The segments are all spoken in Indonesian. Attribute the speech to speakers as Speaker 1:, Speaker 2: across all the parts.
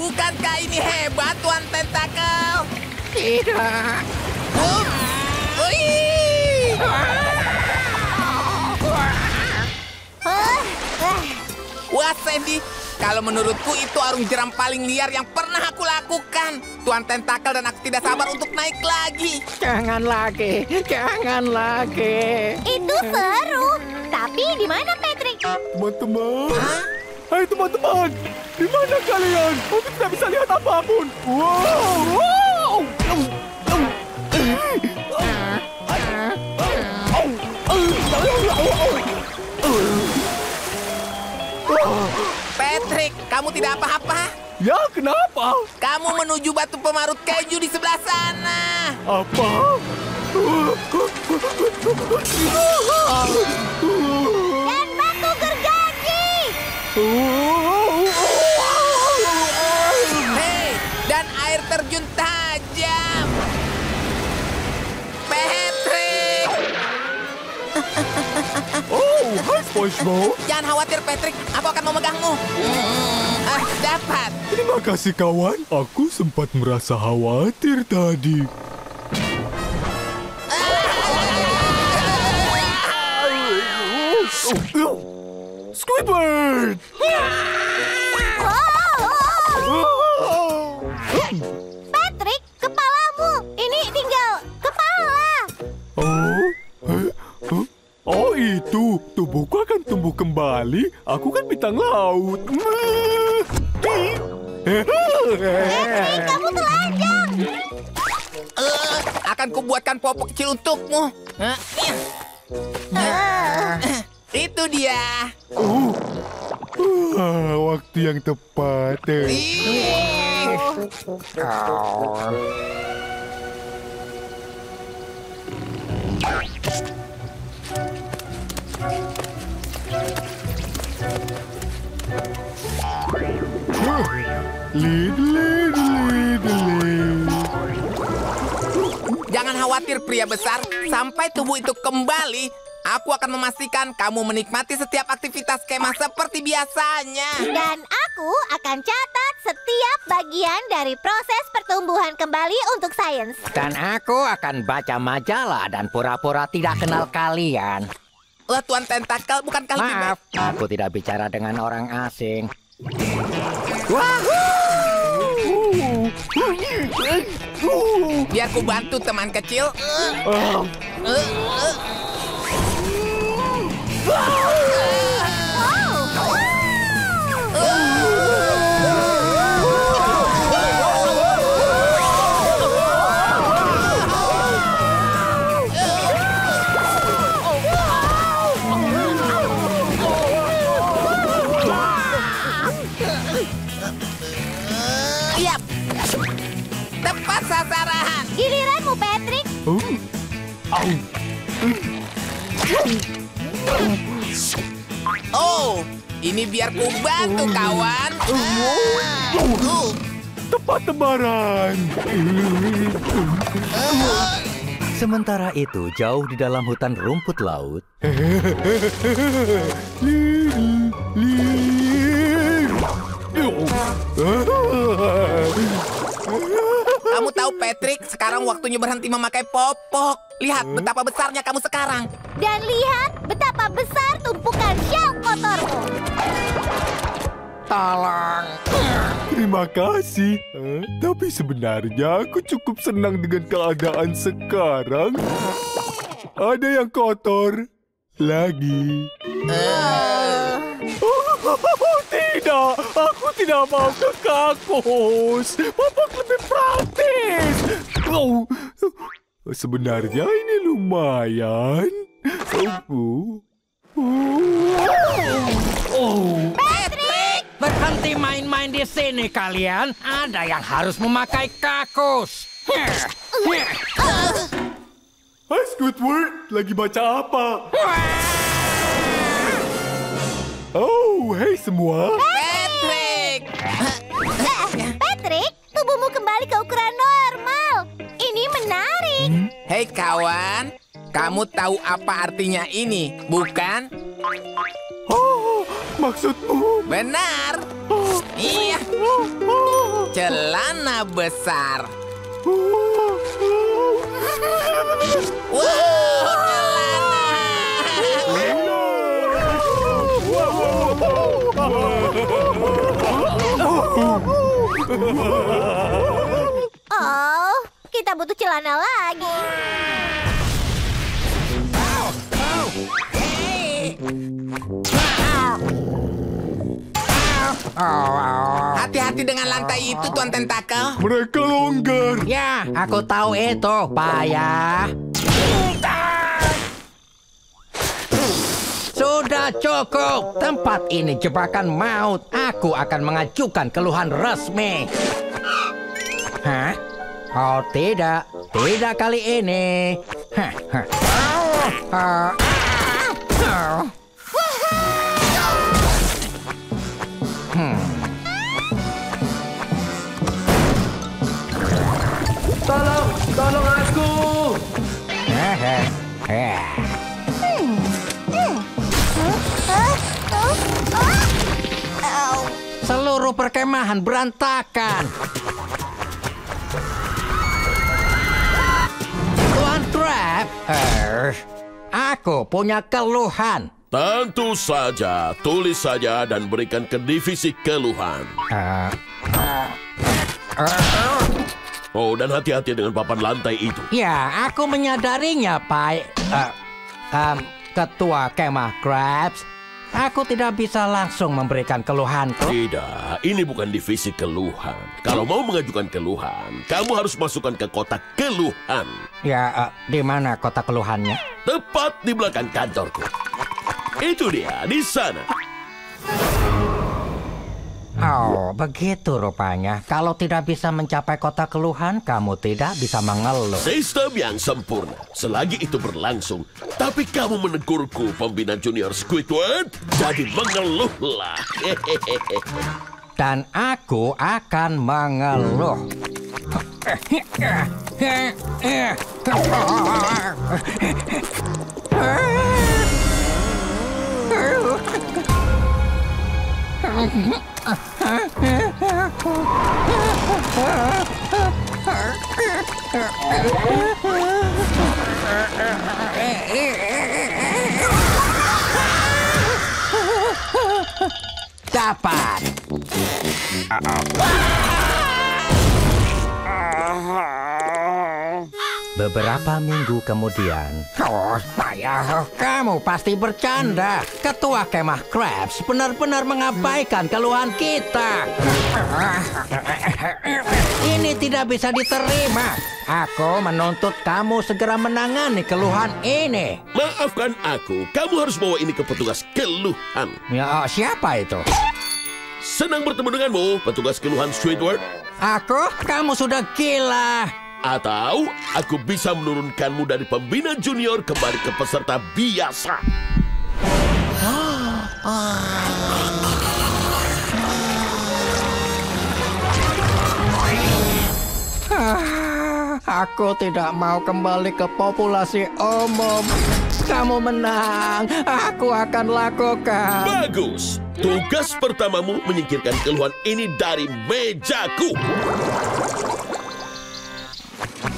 Speaker 1: Bukankah ini hebat, Tuan Tentakel?
Speaker 2: Tidak.
Speaker 1: Wah, Sandy, kalau menurutku itu arung jeram paling liar yang pernah aku lakukan. Tuan Tentakel dan aku tidak sabar untuk naik lagi.
Speaker 2: Jangan lagi, jangan lagi.
Speaker 3: Itu seru. Tapi di mana Patrick?
Speaker 4: Teman-teman. Hai teman-teman. Di mana kalian? Aku tidak bisa lihat apapun. Wow.
Speaker 1: Patrick, kamu tidak apa-apa?
Speaker 4: Ya, kenapa?
Speaker 1: Kamu menuju batu pemarut keju di sebelah sana.
Speaker 4: Apa?
Speaker 3: Dan batu gergaji.
Speaker 1: Hei, dan air terjun tajam. Patrick!
Speaker 4: Oh, hai SpongeBob.
Speaker 1: Jangan khawatir, Patrick. Aku akan memegangmu. Dapat.
Speaker 4: Terima kasih kawan. Aku sempat merasa khawatir tadi. Squidward!
Speaker 3: Patrick, kepalamu. Ini tinggal kepala.
Speaker 4: Oh itu, tubuhku akan tumbuh kembali. Aku kan bintang laut.
Speaker 3: Patrick, kamu telanjang.
Speaker 1: Akan kubuatkan popok kecil untukmu. Itu dia.
Speaker 4: Waktu yang tepat.
Speaker 1: Jangan khawatir, pria besar. Sampai tubuh itu kembali, aku akan memastikan kamu menikmati setiap aktivitas kemah seperti biasanya.
Speaker 3: Dan aku akan catat setiap bagian dari proses pertumbuhan kembali untuk sains.
Speaker 2: Dan aku akan baca majalah dan pura-pura tidak kenal kalian.
Speaker 1: Wah, Tuan Tentakel, bukankah lebih baik?
Speaker 2: Maaf, aku tidak bicara dengan orang asing.
Speaker 1: Biar ku bantu, teman kecil. Yap. Tepat sasaran.
Speaker 3: Giliranmu, Patrick.
Speaker 1: Oh, ini biar ku bantu, kawan.
Speaker 4: Tepat tebaran.
Speaker 5: Sementara itu, jauh di dalam hutan rumput laut,
Speaker 1: Kamu tahu, Patrick, sekarang waktunya berhenti memakai popok. Lihat betapa besarnya kamu sekarang.
Speaker 3: Dan lihat betapa besar tumpukan shell kotormu.
Speaker 2: Tolong.
Speaker 4: Terima kasih. Tapi sebenarnya aku cukup senang dengan keadaan sekarang. Ada yang kotor lagi. Tidak, aku tidak mau ke kakus. Popok lebih praktis. Sebenarnya ini lumayan.
Speaker 2: Patrick! Berhenti main-main di sini kalian. Ada yang harus memakai kakus.
Speaker 4: Hai Squidward, lagi baca apa? Oh, hei semua.
Speaker 1: Patrick!
Speaker 3: Patrick, tubuhmu kembali ke ukuran normal. Ini menarik.
Speaker 1: Hei kawan, kamu tahu apa artinya ini, bukan?
Speaker 4: Oh, maksudmu?
Speaker 1: Benar. Iya. celana besar. Wow,
Speaker 3: Oh, kita butuh celana lagi.
Speaker 1: hati-hati dengan lantai itu, Tuan Tentakel.
Speaker 4: Mereka longgar.
Speaker 2: Ya, aku tahu itu, payah. Sudah cukup. Tempat ini jebakan maut. Aku akan mengajukan keluhan resmi. Hah? Oh, tidak. Tidak kali ini.
Speaker 4: Tolong aku.
Speaker 2: Seluruh perkemahan berantakan. Tuan Crab, aku punya keluhan.
Speaker 6: Tentu saja, tulis saja dan berikan ke divisi keluhan. Oh, dan hati-hati dengan papan lantai itu.
Speaker 2: Ya, aku menyadarinya, Pak. Ketua Kemah Krabs. Aku tidak bisa langsung memberikan keluhanku.
Speaker 6: Tidak, ini bukan divisi keluhan. Kalau mau mengajukan keluhan, kamu harus masukkan ke kotak keluhan.
Speaker 2: Ya, di mana kotak keluhannya?
Speaker 6: Tepat di belakang kantorku. Itu dia, di sana.
Speaker 2: Oh, begitu rupanya. Kalau tidak bisa mencapai kotak keluhan, kamu tidak bisa mengeluh.
Speaker 6: Sistem yang sempurna. Selagi itu berlangsung, tapi kamu menegurku, pembina junior Squidward, jadi mengeluhlah.
Speaker 2: Dan aku akan mengeluh. Dapat. Beberapa minggu kemudian. Oh, saya, kamu pasti bercanda. Ketua Kemah Krabs benar-benar mengabaikan keluhan kita. Ini tidak bisa diterima. Aku menuntut kamu segera menangani keluhan ini.
Speaker 6: Maafkan aku, kamu harus bawa ini ke petugas keluhan.
Speaker 2: Ya, siapa itu?
Speaker 6: Senang bertemu denganmu, petugas keluhan Squidward.
Speaker 2: Aku? Kamu sudah gila.
Speaker 6: Atau aku bisa menurunkanmu dari pembina junior kembali ke peserta biasa.
Speaker 2: Aku tidak mau kembali ke populasi umum. Kamu menang, aku akan lakukan.
Speaker 6: Bagus. Tugas pertamamu menyingkirkan keluhan ini dari mejaku.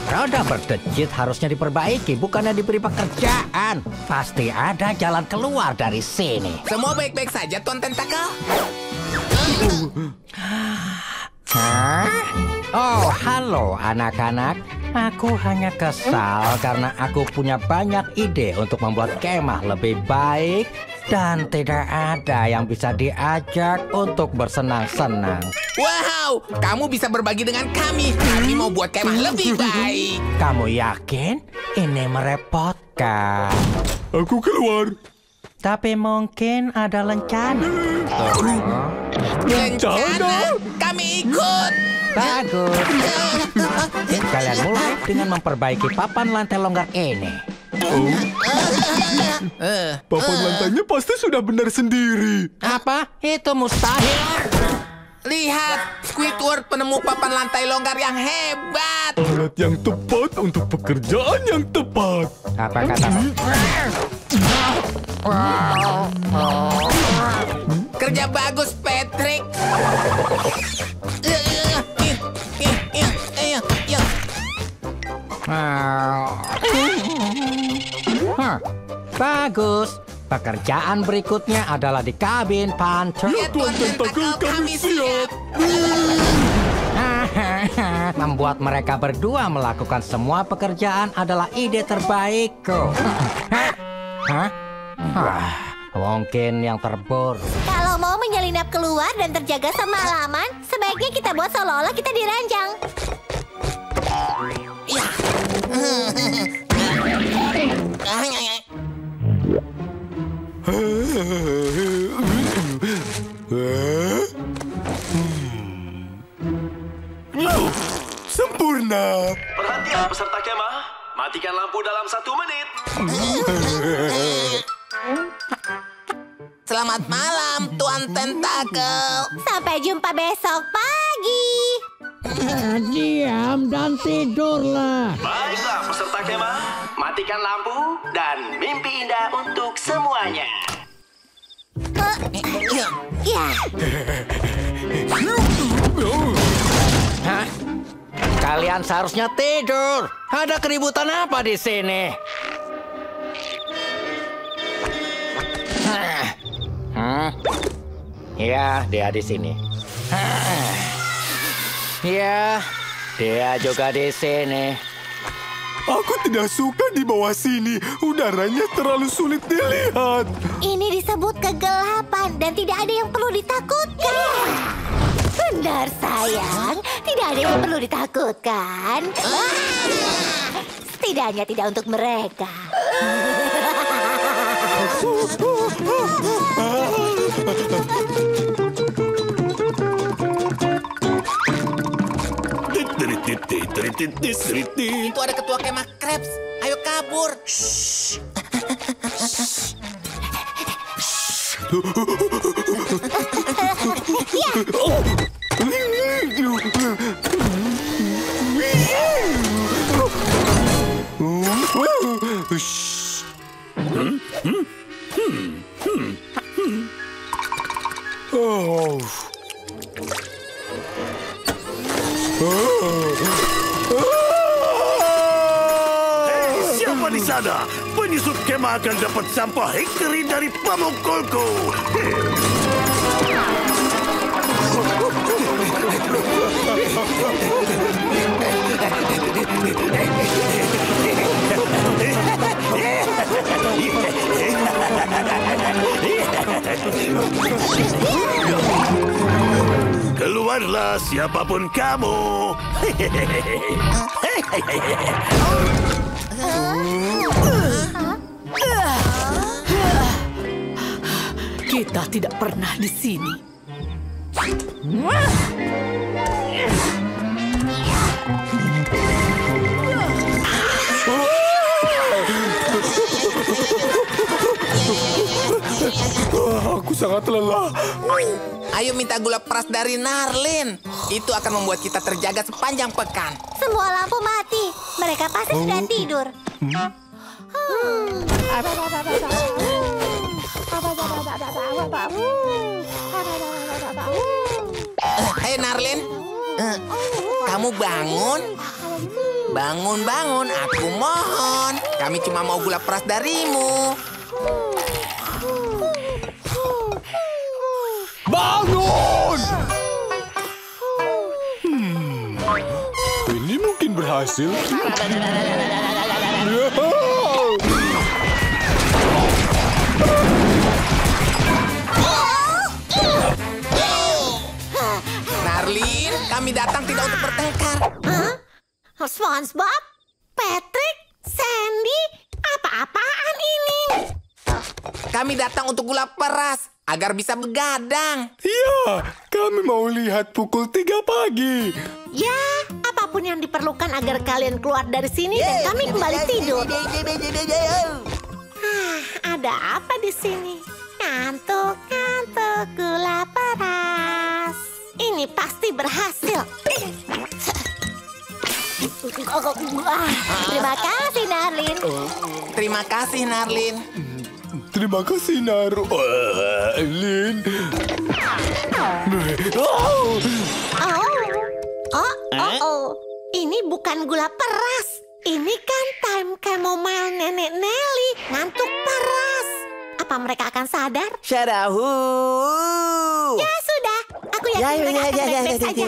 Speaker 2: Roda berdejit harusnya diperbaiki, bukannya diberi pekerjaan. Pasti ada jalan keluar dari sini.
Speaker 1: Semua baik-baik saja, Tuan Tentakel.
Speaker 2: Hah? Oh, halo anak-anak. Aku hanya kesal karena aku punya banyak ide untuk membuat kemah lebih baik. Dan tidak ada yang bisa diajak untuk bersenang-senang.
Speaker 1: Wow, kamu bisa berbagi dengan kami. Kami mau buat kemah lebih baik.
Speaker 2: Kamu yakin ini merepotkan?
Speaker 4: Aku keluar.
Speaker 2: Tapi mungkin ada lencana.
Speaker 1: Lencana, kami ikut.
Speaker 2: Bagus. Kalian mulai dengan memperbaiki papan lantai longgar ini.
Speaker 4: Papan lantainya pasti sudah benar sendiri.
Speaker 2: Apa? Itu mustahil.
Speaker 1: Lihat, Squidward penemu papan lantai longgar yang hebat.
Speaker 4: Alat yang tepat untuk pekerjaan yang tepat.
Speaker 2: Apa katamu?
Speaker 1: Kerja bagus, Patrick.
Speaker 2: Bagus. Pekerjaan berikutnya adalah di kabin Panther.
Speaker 1: Ya, Tuan Tentakel, kami siap.
Speaker 2: Membuat mereka berdua melakukan semua pekerjaan adalah ide terbaikku. Mungkin yang terburuk.
Speaker 3: Kalau mau menyelinap keluar dan terjaga semalaman, sebaiknya kita buat seolah-olah kita diranjang.
Speaker 4: Sempurna.
Speaker 7: Perhatian peserta kemah, matikan lampu dalam 1 menit.
Speaker 1: Selamat malam, Tuan Tentakel.
Speaker 3: Sampai jumpa besok pagi.
Speaker 2: Diam dan tidurlah.
Speaker 7: Baiklah peserta kemah, matikan lampu dan mimpi indah untuk semuanya.
Speaker 3: Ya,
Speaker 2: Kalian seharusnya tidur. Ada keributan apa di sini? Ya, dia di sini. Ya, dia juga di sini.
Speaker 4: Aku tidak suka di bawah sini. Udaranya terlalu sulit dilihat.
Speaker 3: ini disebut kegelapan dan tidak ada yang perlu ditakutkan. Benar sayang, tidak ada yang perlu ditakutkan. Setidaknya tidak untuk mereka.
Speaker 1: Itu ada ketua kemah Krebs. Ayo kabur.
Speaker 7: Siapa di sana? Penyusup kemah akan dapat sampah hikeri dari pemukulku. Keluarlah siapapun kamu.
Speaker 8: Kita tidak pernah di sini.
Speaker 4: Aku sangat lelah.
Speaker 1: Ayo minta gula peras dari Narlin. Itu akan membuat kita terjaga sepanjang pekan.
Speaker 3: Semua lampu mati. Mereka pasti sudah tidur.
Speaker 1: Hei Narlin, kamu bangun? Bangun, aku mohon. Kami cuma mau gula peras darimu.
Speaker 4: Bangun! Ini mungkin berhasil.
Speaker 1: Narlin, kami datang tidak untuk bertengkar.
Speaker 3: SpongeBob? Patrick? Sandy? Apa-apaan ini?
Speaker 1: Kami datang untuk gula peras agar bisa begadang.
Speaker 4: Ya, kami mau lihat pukul 3 pagi.
Speaker 3: Ya, apapun yang diperlukan agar kalian keluar dari sini dan kami kembali tidur. Ada apa di sini? Ngantuk, gula peras. Ini pasti berhasil. Terima kasih, Narlin.
Speaker 1: Terima kasih, Narlin.
Speaker 4: Terima kasih, Narlin.
Speaker 3: Oh. Ini bukan gula peras. Ini kan time chamomile Nenek Nelly. Ngantuk paras. Apa mereka akan sadar?
Speaker 9: Syarahu.
Speaker 3: Ya sudah. Aku yakin mereka akan baik-baik saja.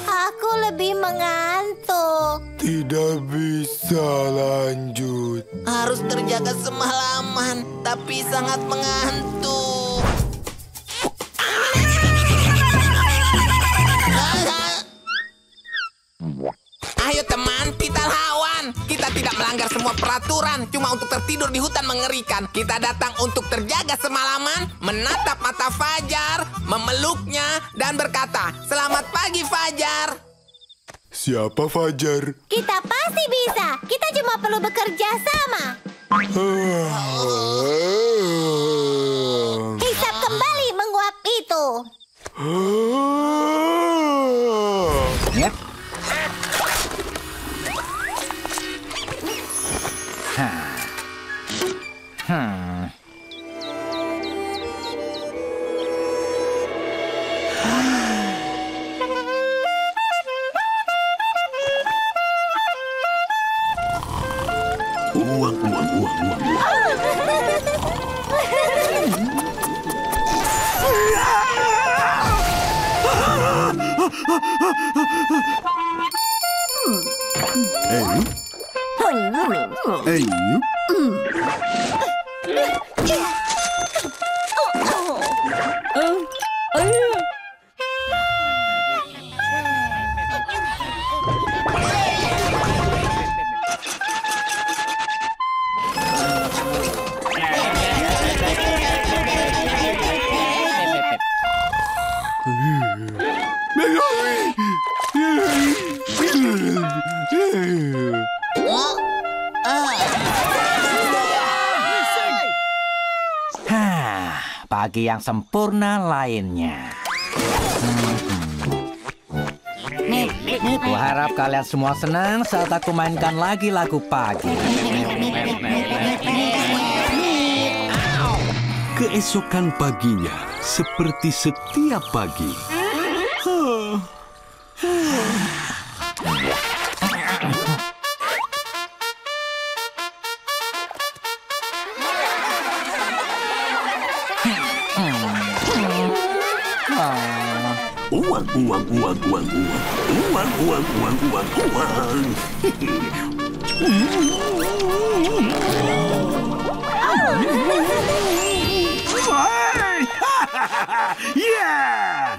Speaker 3: Aku lebih mengantuk.
Speaker 4: Tidak bisa lanjut.
Speaker 1: Harus terjaga semalaman, tapi sangat mengantuk. Ayo teman, kita lawan. Kita tidak melanggar semua peraturan, cuma untuk tertidur di hutan mengerikan. Kita datang untuk terjaga semalaman, menatap mata Fajar, memeluknya, dan berkata, "Selamat pagi, Fajar."
Speaker 4: Siapa Fajar?
Speaker 3: Kita pasti bisa. Kita cuma perlu bekerja sama. Hisap kembali menguap itu.
Speaker 2: Yep.
Speaker 7: Uang.
Speaker 2: Pagi yang sempurna lainnya. Kuharap kalian semua senang saat aku mainkan lagi lagu pagi.
Speaker 10: Keesokan paginya, seperti setiap pagi. Uang.
Speaker 11: Yeah!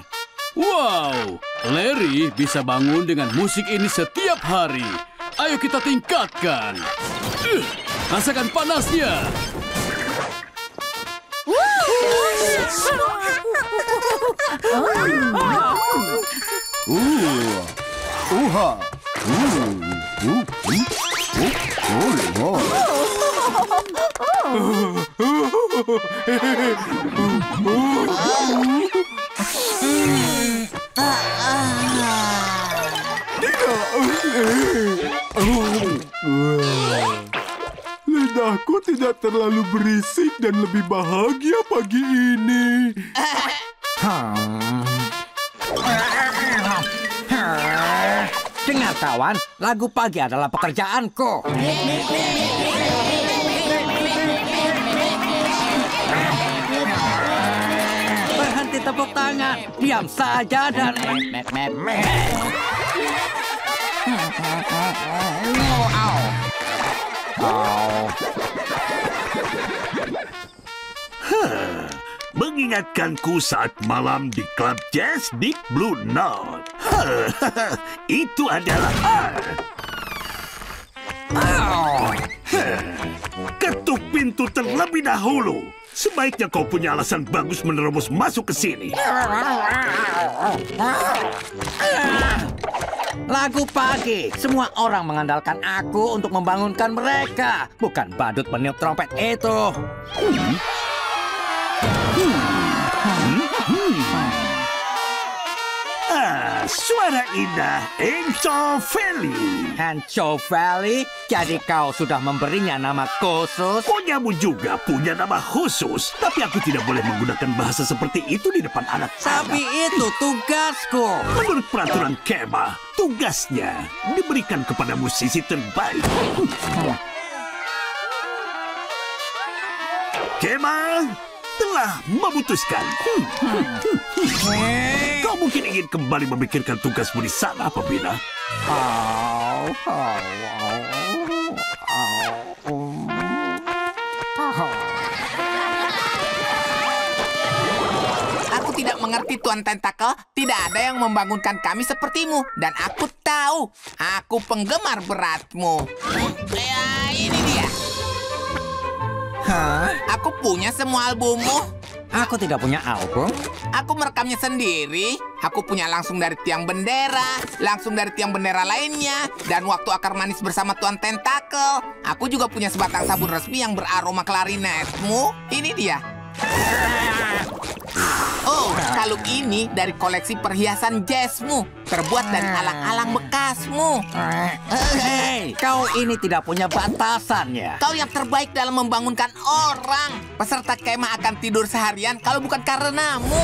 Speaker 11: Wow, Larry bisa bangun dengan musik ini setiap hari. Ayo kita tingkatkan. Rasakan panasnya.
Speaker 4: Lidahku tidak terlalu berisik dan lebih bahagia pagi ini.
Speaker 2: Dengar kawan, lagu pagi adalah pekerjaanku. Berhenti tepuk tangan, diam saja dan
Speaker 7: Mengingatkanku saat malam di klub jazz Deep Blue Note. Itu adalah ketuk pintu terlebih dahulu. Sebaiknya kau punya alasan bagus menerobos masuk ke sini.
Speaker 2: Lagu pagi, semua orang mengandalkan aku untuk membangunkan mereka, bukan badut peniup trompet itu.
Speaker 7: suara indah Anchoveli.
Speaker 2: Anchoveli? Jadi kau sudah memberinya nama khusus?
Speaker 7: Punyamu juga punya nama khusus. Tapi aku tidak boleh menggunakan bahasa seperti itu di depan anak-anak.
Speaker 2: Tapi itu tugasku.
Speaker 7: Menurut peraturan kemah, tugasnya diberikan kepada musisi terbaik. Kemah telah memutuskan. Kau mungkin ingin kembali memikirkan tugasmu di sana, pembina.
Speaker 1: Aku tidak mengerti, Tuan Tentakel. Tidak ada yang membangunkan kami sepertimu. Dan aku tahu, aku penggemar beratmu. Ya, ini dia.
Speaker 2: Hah?
Speaker 1: Aku punya semua albummu.
Speaker 2: Aku tidak punya album.
Speaker 1: Aku merekamnya sendiri. Aku punya langsung dari tiang bendera, langsung dari tiang bendera lainnya, dan waktu akar manis bersama Tuan Tentakel. Aku juga punya sebatang sabun resmi yang beraroma klarinetmu. Ini dia. Oh, kalung ini dari koleksi perhiasan jazzmu, terbuat dari alang-alang bekasmu.
Speaker 2: Hei, kau ini tidak punya batasan ya?
Speaker 1: Kau yang terbaik dalam membangunkan orang. Peserta kemah akan tidur seharian kalau bukan karenamu.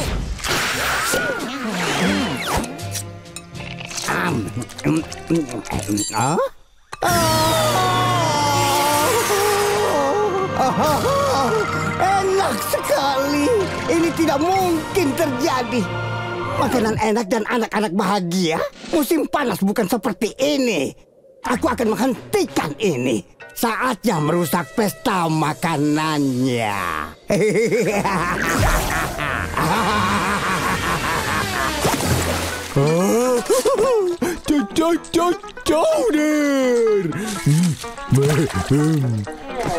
Speaker 9: Enak sekali. Ini tidak mungkin terjadi. Makanan enak dan anak-anak bahagia. Musim panas bukan seperti ini. Aku akan menghentikan ini. Saatnya merusak pesta makanannya.
Speaker 4: Chowder.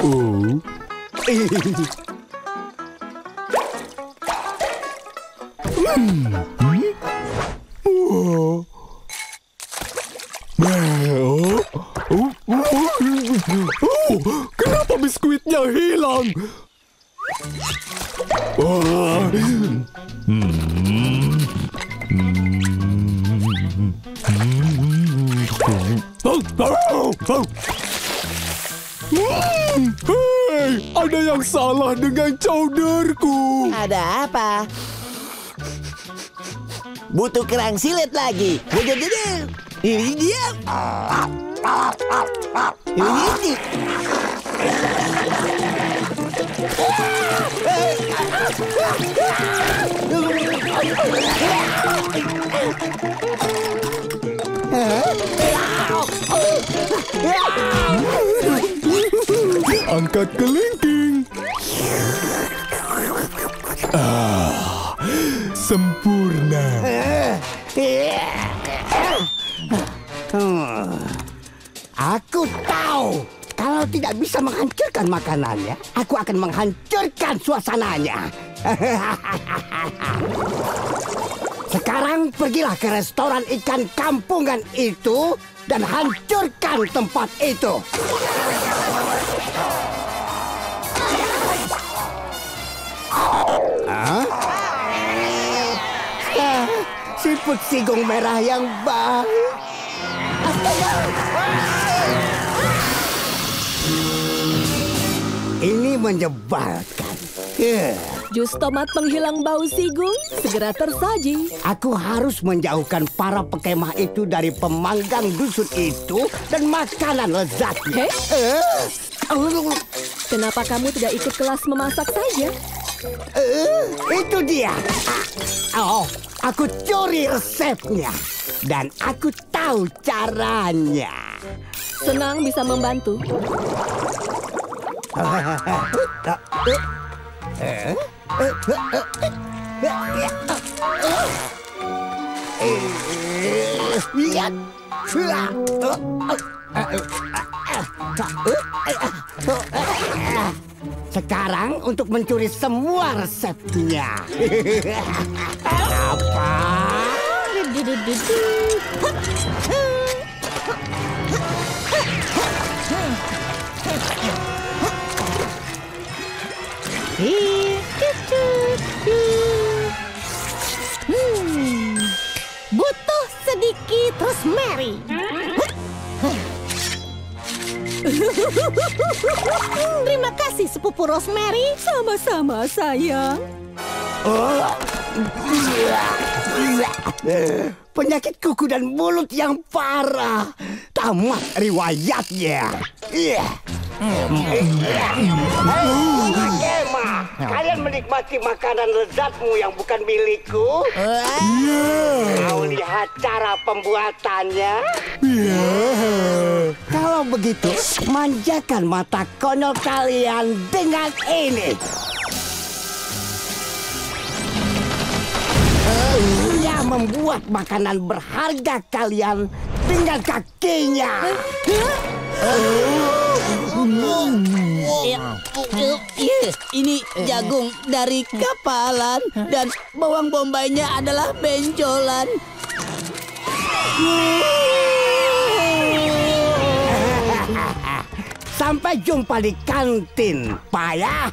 Speaker 4: Oh. Kenapa biskuitnya hilang? Hei, ada yang salah dengan chowderku.
Speaker 9: Ada apa? Butuh kerang silet lagi. Ini dia. Ini.
Speaker 4: Angkat kelingking. Sempurna.
Speaker 9: Aku tahu. Kalau tidak bisa menghancurkan makanannya, aku akan menghancurkan suasananya. Sekarang pergilah ke restoran ikan kampungan itu dan hancurkan tempat itu. Siput sigong merah yang baik. Ini menyebalkan.
Speaker 8: Jus tomat penghilang bau sigung segera tersaji.
Speaker 9: Aku harus menjauhkan para pekemah itu dari pemanggang dusun itu dan makanan lezatnya.
Speaker 8: Kenapa kamu tidak ikut kelas memasak saja?
Speaker 9: Itu dia. Aku curi resepnya dan aku tahu caranya.
Speaker 8: Senang bisa membantu.
Speaker 9: Sekarang untuk mencuri semua resepnya. Apa?
Speaker 3: Butuh Eat Rosemary. Terima kasih, sepupu Rosemary.
Speaker 8: Sama-sama, sayang.
Speaker 9: Penyakit kuku dan mulut yang parah. Tamat riwayatnya. Kema, kalian menikmati makanan lezatmu yang bukan milikku? Kau lihat cara pembuatannya? Kalau begitu, manjakan mata konyol kalian dengan ini. Dia membuat makanan berharga kalian dengan kakinya.
Speaker 12: Ini jagung dari kapalan dan bawang bombaynya adalah benjolan.
Speaker 9: Sampai jumpa di kantin, payah.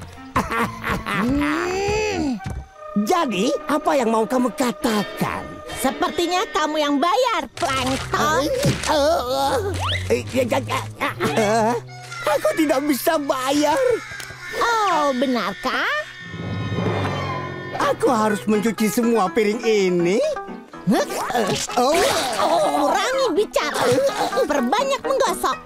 Speaker 9: Jadi, apa yang mau kamu katakan?
Speaker 3: Sepertinya kamu yang bayar, Plankton.
Speaker 9: Aku tidak bisa bayar.
Speaker 3: Oh, benarkah?
Speaker 9: Aku harus mencuci semua piring ini.
Speaker 3: Kurangi bicara, perbanyak menggosok.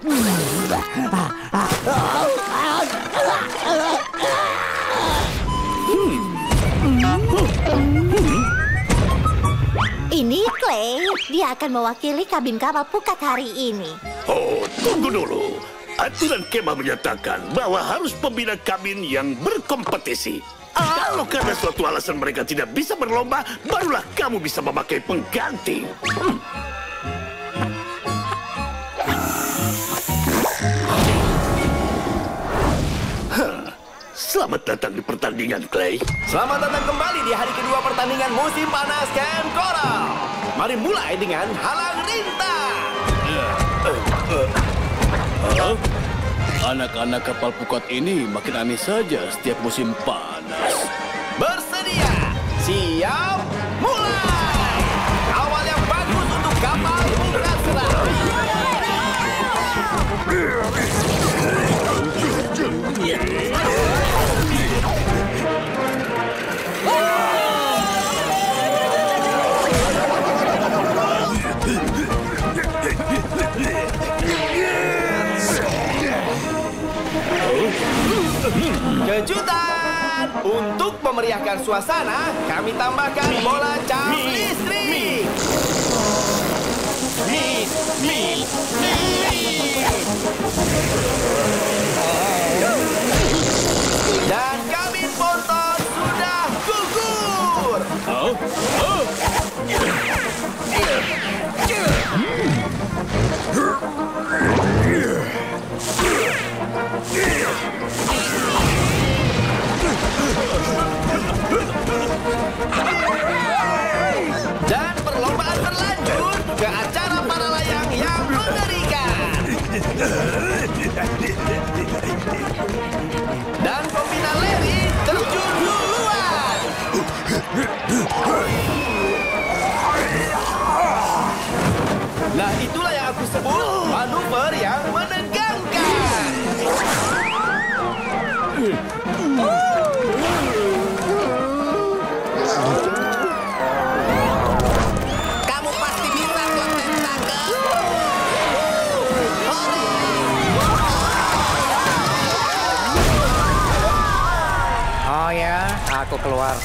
Speaker 3: Ini Clay, dia akan mewakili kabin kapal Pukat hari ini.
Speaker 7: Oh, tunggu dulu. Aturan kemah menyatakan bahwa harus pembina kabin yang berkompetisi. Kalau karena suatu alasan mereka tidak bisa berlomba, barulah kamu bisa memakai pengganti. Selamat datang di pertandingan, Clay.
Speaker 13: Selamat datang kembali di hari kedua pertandingan musim panas Camp Coral. Mari mulai dengan halang rintang.
Speaker 11: Anak-anak kapal Pukat ini makin aneh saja setiap musim panas.
Speaker 13: Bersedia, siap, mulai. Awal yang bagus untuk kapal Pukat Seram. Kejutan! Untuk memeriahkan suasana, kami tambahkan bola cap listrik. Dan kabin ponton sudah gugur. Dan perlombaan berlanjut ke acara para layang yang mengerikan. Dan pembina Larry terjun duluan. Nah, itulah yang aku sebut manuver yang menegangkan.
Speaker 1: Kamu pasti bisa, Tuan Tentakel.
Speaker 2: Oh ya, aku keluar.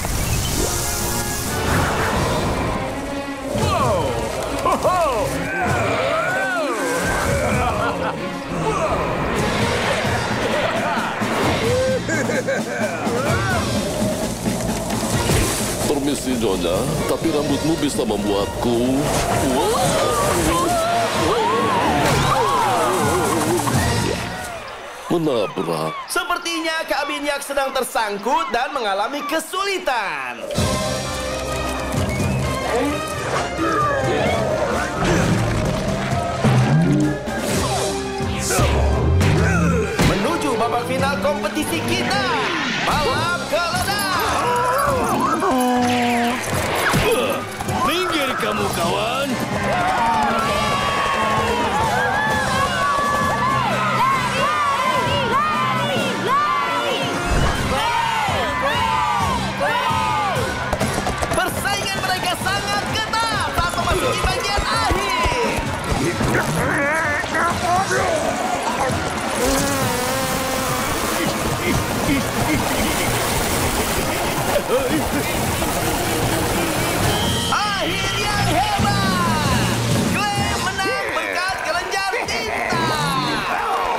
Speaker 6: Permisi, Nyonya, tapi rambutmu bisa membuatku... menabrak.
Speaker 13: Sepertinya kabin yak sedang tersangkut dan mengalami kesulitan. Menuju babak final kompetisi kita, balap keledai.
Speaker 11: Minggir kamu, kawan.
Speaker 13: memasuki bagian akhir. Akhir yang hebat. Clay menang berkat kelenjar tinta.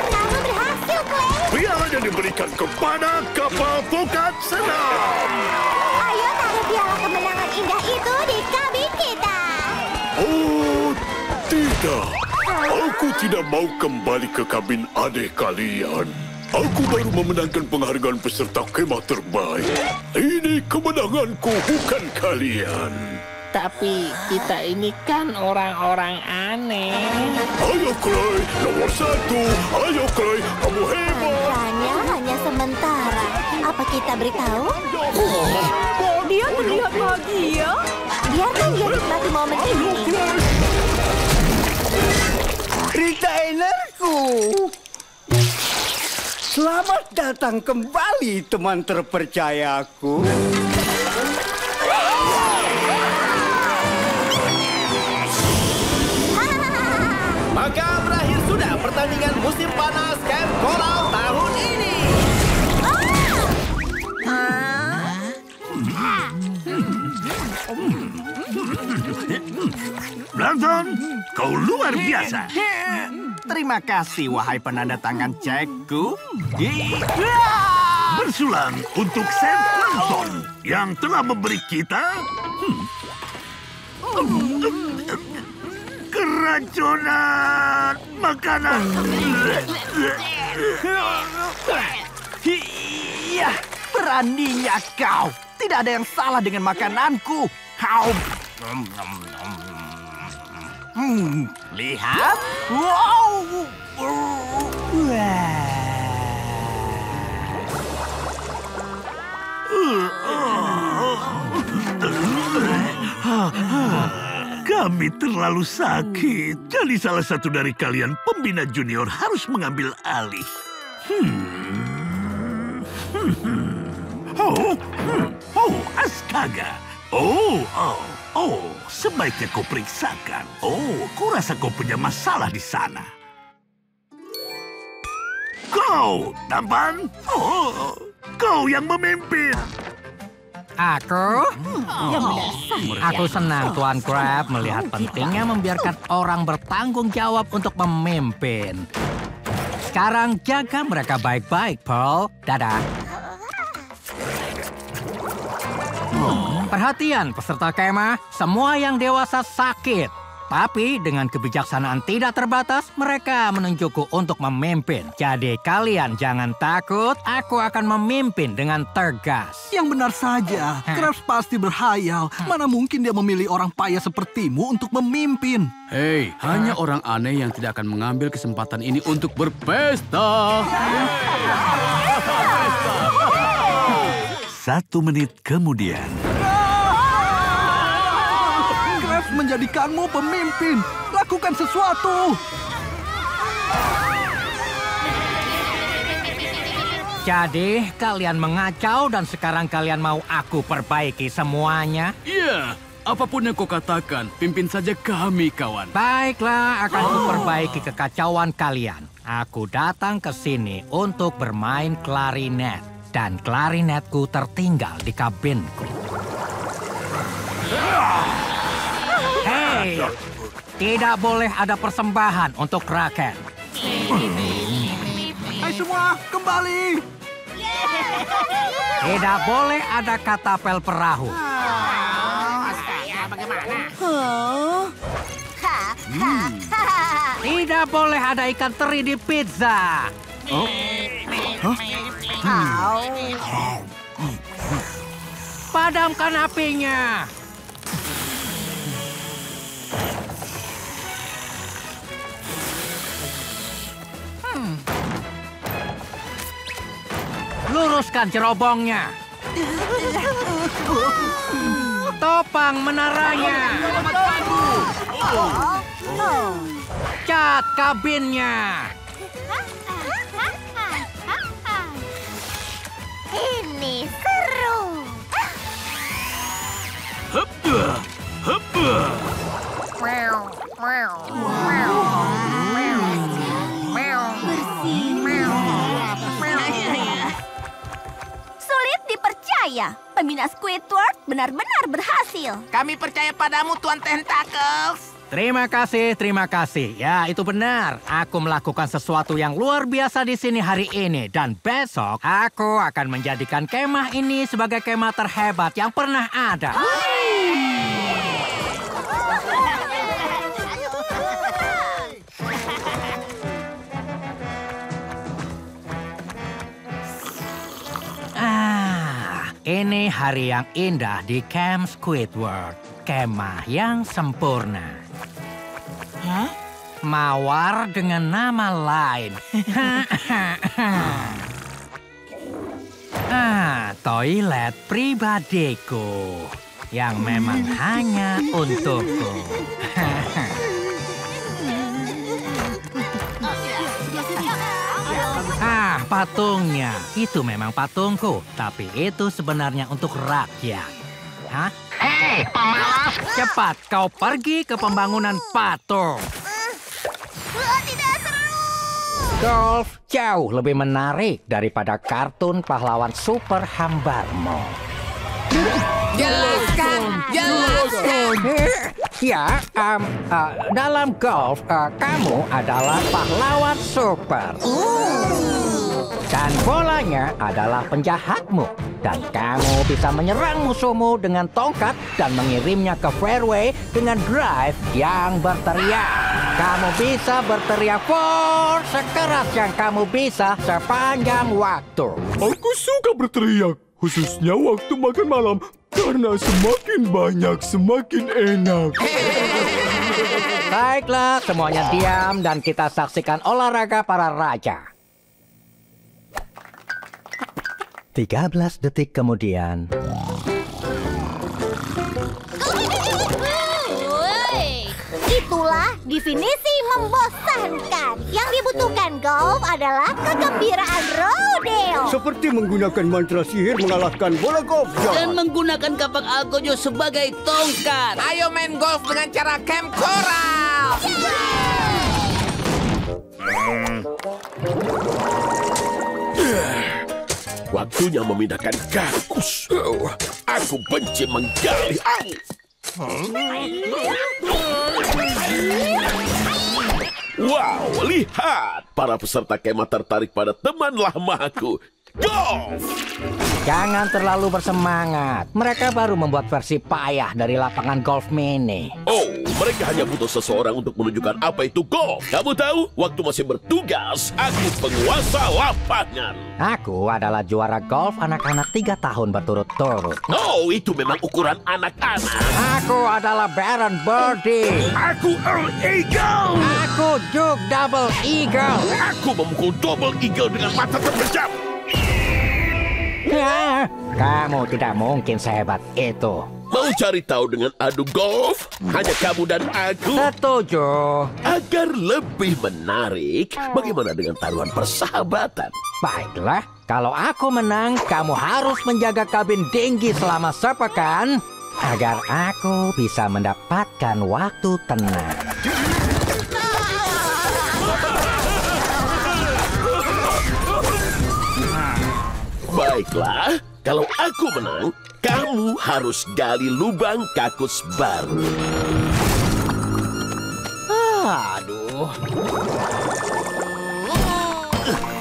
Speaker 3: Kamu berhasil, Clay.
Speaker 7: Pialanya diberikan kepada kapal Pokat Senam.
Speaker 3: Ayo taruh piala kemenangan indah itu di kabin kita.
Speaker 7: Oh, tidak. Aku tidak mau kembali ke kabin adik kalian. Aku baru memenangkan penghargaan peserta kemah terbaik. Ini kemenanganku, bukan kalian.
Speaker 1: Tapi kita ini kan orang-orang aneh.
Speaker 7: Ayo, Clay. Nomor 1. Ayo, Clay. Kamu hebat.
Speaker 3: Hanya sementara. Apa kita beritahu?
Speaker 8: Dia terlihat bahagia.
Speaker 3: Biarkan dia nikmati momen ini.
Speaker 9: Retainerku. Selamat datang kembali, teman terpercayaku.
Speaker 13: Maka berakhir sudah pertandingan musim panas Camp Coral tahun ini.
Speaker 7: Brandon, kau luar biasa.
Speaker 14: Terima kasih, wahai penanda tangan cekku.
Speaker 7: Bersulang untuk Sam Plankton yang telah memberi kita keracunan makanan.
Speaker 14: Iya, beraninya kau. Tidak ada yang salah dengan makananku. Kau... lihat. Wow.
Speaker 7: Kami terlalu sakit. Jadi salah satu dari kalian pembina junior harus mengambil alih. Astaga. Sebaiknya kau periksakan. Kurasa kau punya masalah di sana. Kau, tampan. Kau yang memimpin.
Speaker 2: Aku? Aku senang Tuan Crab melihat pentingnya membiarkan orang bertanggung jawab untuk memimpin. Sekarang jaga mereka baik-baik, Pearl. Dadah. Perhatian peserta kemah, semua yang dewasa sakit. Tapi dengan kebijaksanaan tidak terbatas, mereka menunjukku untuk memimpin. Jadi kalian jangan takut, aku akan memimpin dengan tegas.
Speaker 15: Yang benar saja, Krabs pasti berhayal. Mana mungkin dia memilih orang payah sepertimu untuk memimpin.
Speaker 11: Hei, hanya orang aneh yang tidak akan mengambil kesempatan ini untuk berpesta.
Speaker 10: 1 menit kemudian.
Speaker 15: Menjadikanmu pemimpin. Lakukan sesuatu.
Speaker 2: Jadi, kalian mengacau dan sekarang kalian mau aku perbaiki semuanya?
Speaker 11: Iya, apapun yang kau katakan, pimpin saja kami, kawan.
Speaker 2: Baiklah, akan kuperbaiki kekacauan kalian. Aku datang ke sini untuk bermain klarinet. Dan klarinetku tertinggal di kabinku. Hei, tidak boleh ada persembahan untuk Kraken.
Speaker 15: Hai semua, kembali.
Speaker 2: Tidak boleh ada katapel perahu. Tidak boleh ada ikan teri di pizza. Padamkan apinya. Luruskan cerobongnya. Topang menaranya. Cat kabinnya.
Speaker 3: Ini seru. Sulit dipercaya, pembina Squidward benar-benar berhasil.
Speaker 1: Kami percaya padamu, Tuan Tentacles.
Speaker 2: Terima kasih. Ya, itu benar. Aku melakukan sesuatu yang luar biasa di sini hari ini. Dan besok, aku akan menjadikan kemah ini sebagai kemah terhebat yang pernah ada. Ini hari yang indah di Camp Squidward. Kemah yang sempurna. Mawar dengan nama lain. Toilet pribadiku yang memang hanya untukku. Patungnya. Itu memang patungku, tapi itu sebenarnya untuk rakyat. Hei, pemalas! Cepat, kau pergi ke pembangunan patung.
Speaker 3: Tidak seru.
Speaker 2: Golf jauh lebih menarik daripada kartun pahlawan super hambarmu.
Speaker 1: Jelaskan.
Speaker 2: Ya, dalam golf, kamu adalah pahlawan super. Dan bolanya adalah penjahatmu. Dan kamu bisa menyerang musuhmu dengan tongkat dan mengirimnya ke fairway dengan drive yang berteriak. Kamu bisa berteriak force sekeras yang kamu bisa sepanjang waktu.
Speaker 4: Aku suka berteriak, khususnya waktu makan malam. Karena semakin banyak, semakin enak.
Speaker 2: Baiklah, semuanya diam dan kita saksikan olahraga para raja.
Speaker 5: 13 detik kemudian.
Speaker 3: Itulah definisi membosankan. Yang dibutuhkan golf adalah kegembiraan rodeo.
Speaker 9: Seperti menggunakan mantra sihir mengalahkan bola golf.
Speaker 12: Dan menggunakan kapak algojo sebagai tongkat.
Speaker 1: Ayo main golf dengan cara Camp Coral.
Speaker 6: Waktunya memindahkan kakus. Aku benci menggali. Wow, lihat. Para peserta kemah tertarik pada teman lamaku. Golf!
Speaker 2: Jangan terlalu bersemangat. Mereka baru membuat versi payah dari lapangan golf mini.
Speaker 6: Oh, mereka hanya butuh seseorang untuk menunjukkan apa itu golf. Kamu tahu, waktu masih bertugas, aku penguasa lapangan.
Speaker 2: Aku adalah juara golf anak-anak 3 tahun berturut-turut.
Speaker 6: Oh, itu memang ukuran anak-anak.
Speaker 2: Aku adalah Baron Birdie.
Speaker 6: Aku Earl Eagle.
Speaker 2: Aku Duke Double Eagle.
Speaker 6: Aku memukul double eagle dengan mata terpejam.
Speaker 2: Ya, kamu tidak mungkin sehebat itu.
Speaker 6: Mau cari tahu dengan adu golf? Hanya kamu dan aku.
Speaker 2: Setuju.
Speaker 6: Agar lebih menarik, bagaimana dengan taruhan persahabatan?
Speaker 2: Baiklah, kalau aku menang, kamu harus menjaga kabin dinggi selama sepekan agar aku bisa mendapatkan waktu tenang.
Speaker 6: Baiklah, kalau aku menang, kamu harus gali lubang kakus baru.
Speaker 2: Aduh.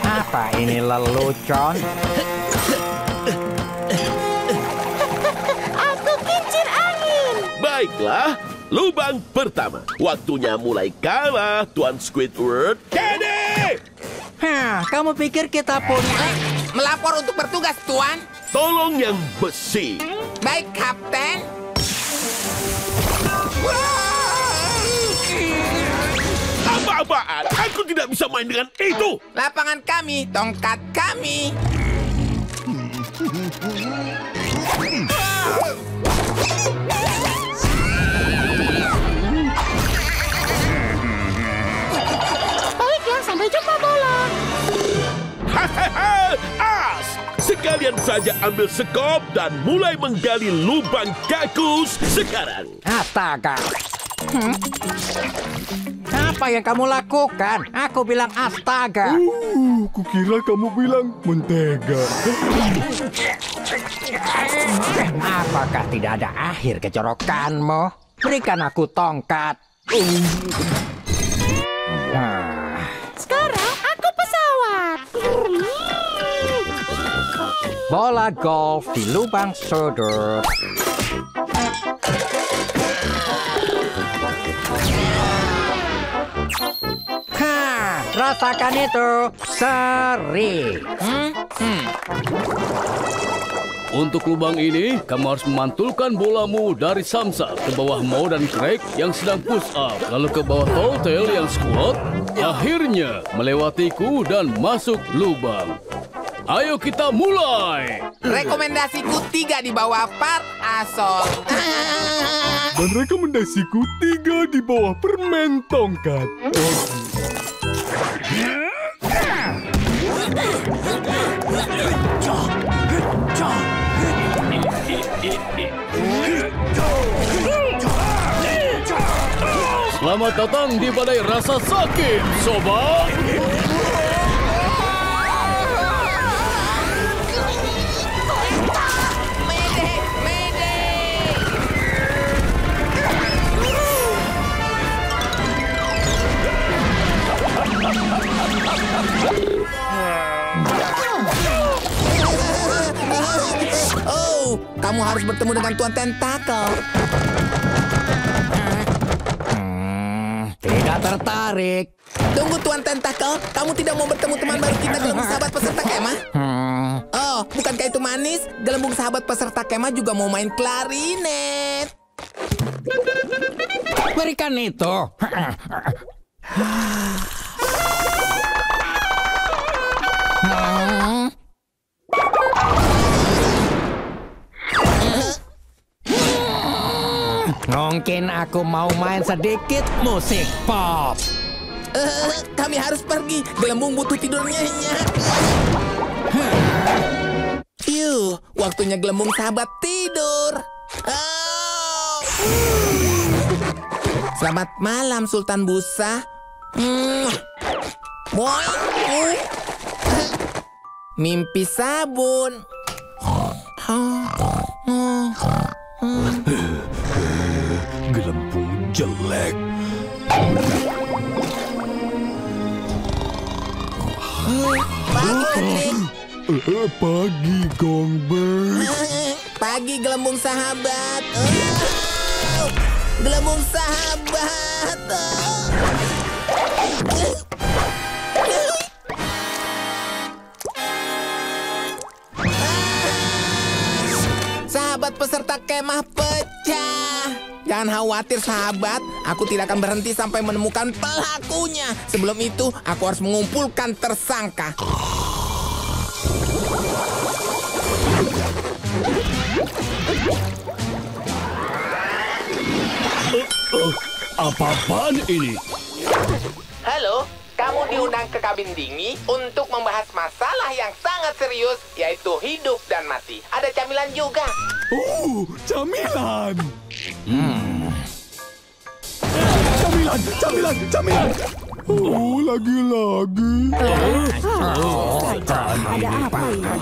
Speaker 2: Apa ini lelucon?
Speaker 3: Aku kincir angin.
Speaker 6: Baiklah, lubang pertama. Waktunya mulai kalah, Tuan Squidward. Kenny!
Speaker 2: Kamu pikir kita punya...
Speaker 1: Melapor untuk bertugas, Tuan.
Speaker 6: Tolong yang besi.
Speaker 1: Baik, Kapten.
Speaker 6: Apa-apaan? Aku tidak bisa main dengan itu.
Speaker 1: Lapangan kami, tongkat kami.
Speaker 3: Baiklah, sampai jumpa bola.
Speaker 6: Hahaha, as! Sekalian saja ambil sekop dan mulai menggali lubang kakus sekarang.
Speaker 2: Astaga, Apa yang kamu lakukan? Aku bilang astaga.
Speaker 4: Kukira kamu bilang mentega.
Speaker 2: Apakah tidak ada akhir kejorokanmu? Berikan aku tongkat.
Speaker 3: Sekarang aku pesawat.
Speaker 2: Bola golf di lubang sudut. Rasakan itu, seri.
Speaker 11: Untuk lubang ini, kamu harus memantulkan bolamu dari Samsa ke bawah Mo dan Craig yang sedang push up, lalu ke bawah Telltale yang squat, akhirnya melewatiku dan masuk lubang. Ayo kita mulai.
Speaker 1: Rekomendasiku 3 di bawah Part Asol.
Speaker 4: Dan rekomendasiku 3 di bawah permen tongkat.
Speaker 11: Selamat datang di Badai Rasa Sakit, sobat.
Speaker 1: Oh, kamu harus bertemu dengan Tuan Tentakel.
Speaker 2: Tidak tertarik.
Speaker 1: Tunggu Tuan Tentakel, kamu tidak mau bertemu teman baru kita Gelembung Sahabat Peserta Kemah? Oh, bukankah itu manis? Gelembung Sahabat Peserta Kemah juga mau main klarinet.
Speaker 2: Berikan itu. Mungkin aku mau main sedikit musik pop.
Speaker 1: Kami harus pergi. Gelembung butuh tidur nyenyak. Waktunya Gelembung Sahabat tidur. Selamat malam, Sultan Busa. Mimpi sabun.
Speaker 4: Gelembung jelek. Pagi, Gongbert.
Speaker 1: Pagi, Gelembung Sahabat. Gelembung Sahabat. Sahabat peserta kemah pecah. Jangan khawatir sahabat, aku tidak akan berhenti sampai menemukan pelakunya. Sebelum itu, aku harus mengumpulkan tersangka.
Speaker 11: Apa-apaan ini?
Speaker 1: Halo, kamu diundang ke kabin dingin untuk membahas masalah yang sangat serius, yaitu hidup dan mati. Ada camilan juga.
Speaker 4: Camilan. Camilan. Lagi-lagi.
Speaker 8: Ada apa ini?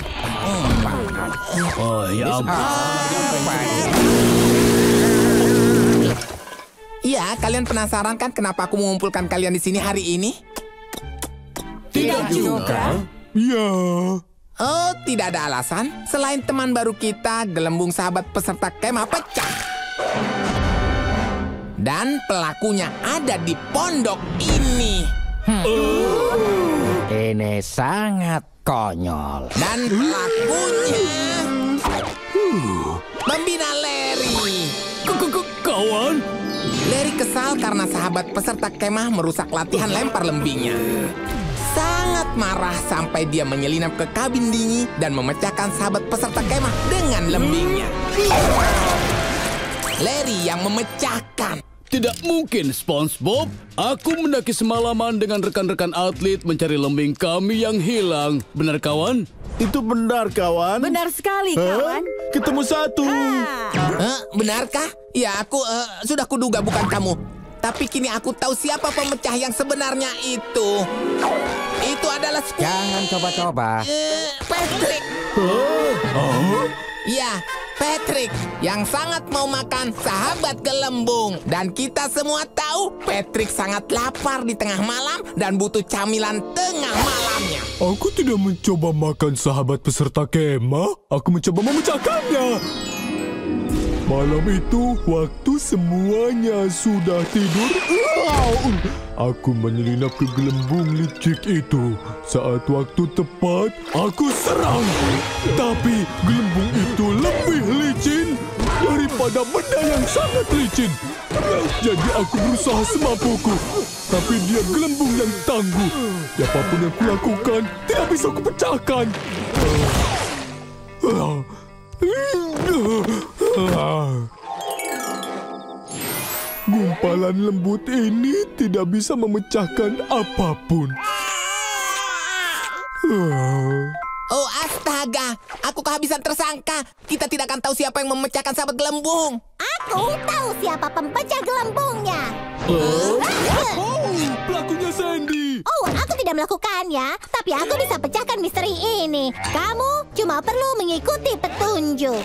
Speaker 11: Oh, ya
Speaker 1: Iya, kalian penasaran kan kenapa aku mengumpulkan kalian di sini hari ini?
Speaker 8: Tidak juga.
Speaker 4: Ya.
Speaker 1: Oh, tidak ada alasan. Selain teman baru kita, Gelembung Sahabat Peserta Kemah pecah. Dan pelakunya ada di pondok ini.
Speaker 2: Ini sangat konyol.
Speaker 1: Dan pelakunya Pembina Larry.
Speaker 11: Kawan?
Speaker 1: Larry kesal karena sahabat peserta kemah merusak latihan lempar lembingnya. Sangat marah sampai dia menyelinap ke kabin dingin dan memecahkan sahabat peserta kemah dengan lembingnya. Larry yang memecahkan.
Speaker 11: Tidak mungkin, SpongeBob. Aku mendaki semalaman dengan rekan-rekan atlet mencari lembing kami yang hilang. Benar, kawan?
Speaker 4: Itu benar, kawan.
Speaker 8: Benar sekali, kawan.
Speaker 4: Ketemu satu.
Speaker 1: Benarkah? Ya, aku sudah kuduga bukan kamu. Tapi kini aku tahu siapa pemecah yang sebenarnya itu. Itu adalah
Speaker 2: Jangan coba-coba.
Speaker 1: Patrick. Ya, Patrick yang sangat mau makan sahabat gelembung. Dan kita semua tahu Patrick sangat lapar di tengah malam dan butuh camilan tengah malamnya.
Speaker 4: Aku tidak mencoba makan sahabat peserta kemah. Aku mencoba memecahkannya. Malam itu, waktu semuanya sudah tidur, aku menyelinap ke gelembung licik itu. Saat waktu tepat, aku serang. Tapi gelembung itu lebih licin daripada benda yang sangat licin. Jadi aku berusaha semampuku. Tapi dia gelembung yang tangguh. Apapun yang kulakukan, tidak bisa kupecahkan. Gumpalan lembut ini tidak bisa memecahkan apapun.
Speaker 1: Oh astaga, aku kehabisan tersangka. Kita tidak akan tahu siapa yang memecahkan sahabat gelembung.
Speaker 3: Aku tahu siapa pempecah gelembungnya.
Speaker 4: Pelakunya Sandy.
Speaker 3: Oh, aku tidak melakukannya, tapi aku bisa pecahkan misteri ini. Kamu cuma perlu mengikuti petunjuk.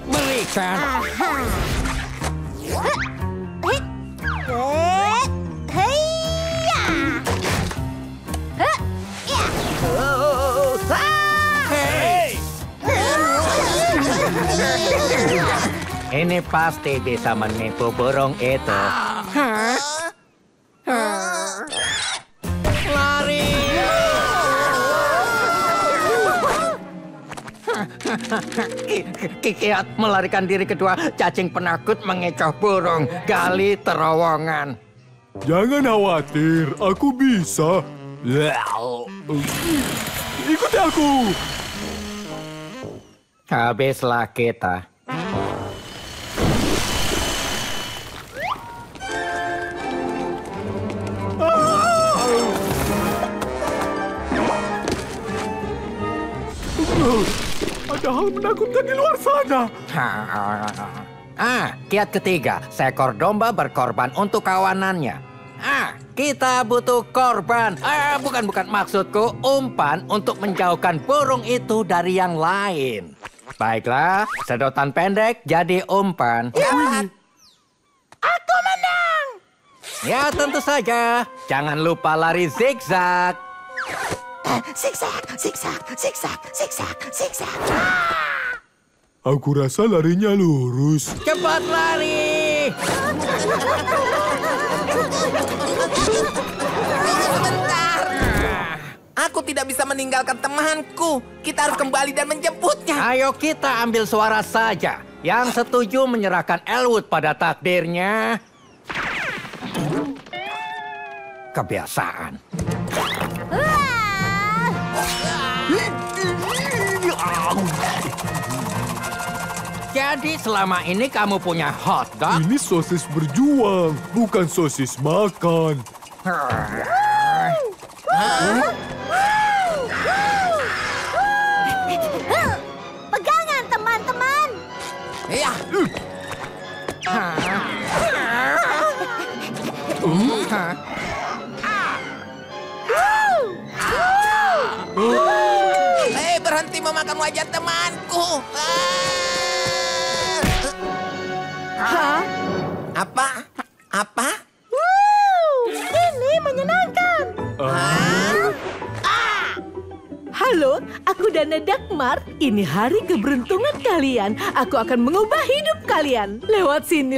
Speaker 2: Berikan. Ini pasti bisa menipu burung itu. Lari! Kikiat melarikan diri kedua cacing penakut mengecoh burung. Gali terowongan.
Speaker 4: Jangan khawatir, aku bisa. Ikuti aku.
Speaker 2: Habislah kita.
Speaker 4: Ada hal menakutkan di luar sana.
Speaker 2: Kiat ketiga, seekor domba berkorban untuk kawanannya. Kita butuh korban. Bukan maksudku, umpan untuk menjauhkan burung itu dari yang lain. Baiklah, sedotan pendek jadi umpan.
Speaker 3: Aku menang.
Speaker 2: Ya, tentu saja. Jangan lupa lari zigzag.
Speaker 3: Zigzag, zigzag, zigzag, zigzag, zigzag.
Speaker 4: Aku rasa larinya lurus.
Speaker 2: Cepat lari!
Speaker 1: Sebentar. Aku tidak bisa meninggalkan temanku. Kita harus kembali dan menjemputnya.
Speaker 2: Ayo kita ambil suara saja. Yang setuju menyerahkan Elwood pada takdirnya. Kebiasaan. Jadi selama ini kamu punya hotdog?
Speaker 4: Ini sosis berjuang, bukan sosis makan.
Speaker 3: Pegangan teman-teman.
Speaker 1: Iya. Berhenti memakan wajah temanku. Apa?
Speaker 8: Ini menyenangkan. Halo, aku Dana Dagmar. Ini hari keberuntungan kalian. Aku akan mengubah hidup kalian. Lewat sini.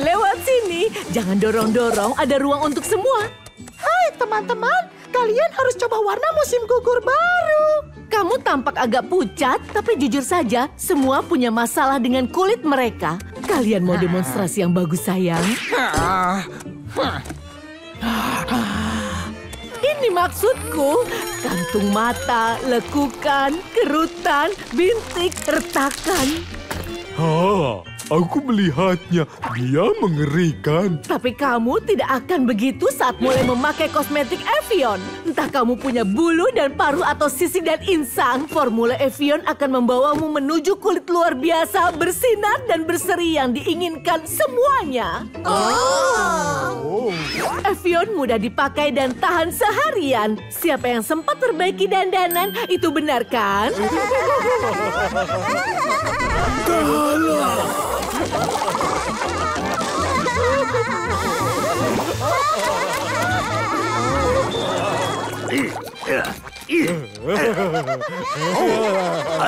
Speaker 8: Jangan dorong-dorong, ada ruang untuk semua. Hai teman-teman, kalian harus coba warna musim gugur baru. Kamu tampak agak pucat, tapi jujur saja, semua punya masalah dengan kulit mereka. Kalian mau demonstrasi yang bagus, sayang? Ini maksudku, kantung mata, lekukan, kerutan, bintik, retakan.
Speaker 4: Aku melihatnya. Dia mengerikan.
Speaker 8: Tapi kamu tidak akan begitu saat mulai memakai kosmetik Evian. Entah kamu punya bulu dan paruh atau sisik dan insang, formula Evian akan membawamu menuju kulit luar biasa, bersinar dan berseri yang diinginkan semuanya. Evian mudah dipakai dan tahan seharian. Siapa yang sempat perbaiki dandanan, itu benar kan?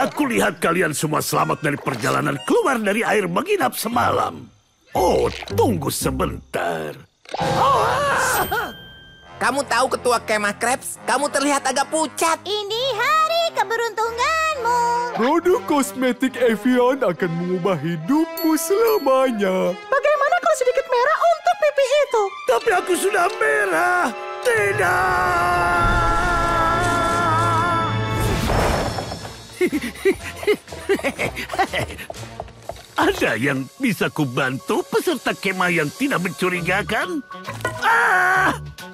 Speaker 7: Aku lihat kalian semua selamat dari perjalanan keluar dari air menginap semalam. Oh, tunggu sebentar.
Speaker 1: Kamu tahu Ketua Kemah Krabs, kamu terlihat agak pucat.
Speaker 3: Ini hari keberuntunganmu.
Speaker 4: Produk kosmetik Evian akan mengubah hidupmu selamanya.
Speaker 14: Bagaimana kalau sedikit merah untuk pipi itu?
Speaker 7: Tapi aku sudah merah. Tidak. Ada yang bisa kubantu peserta kemah yang tidak mencurigakan?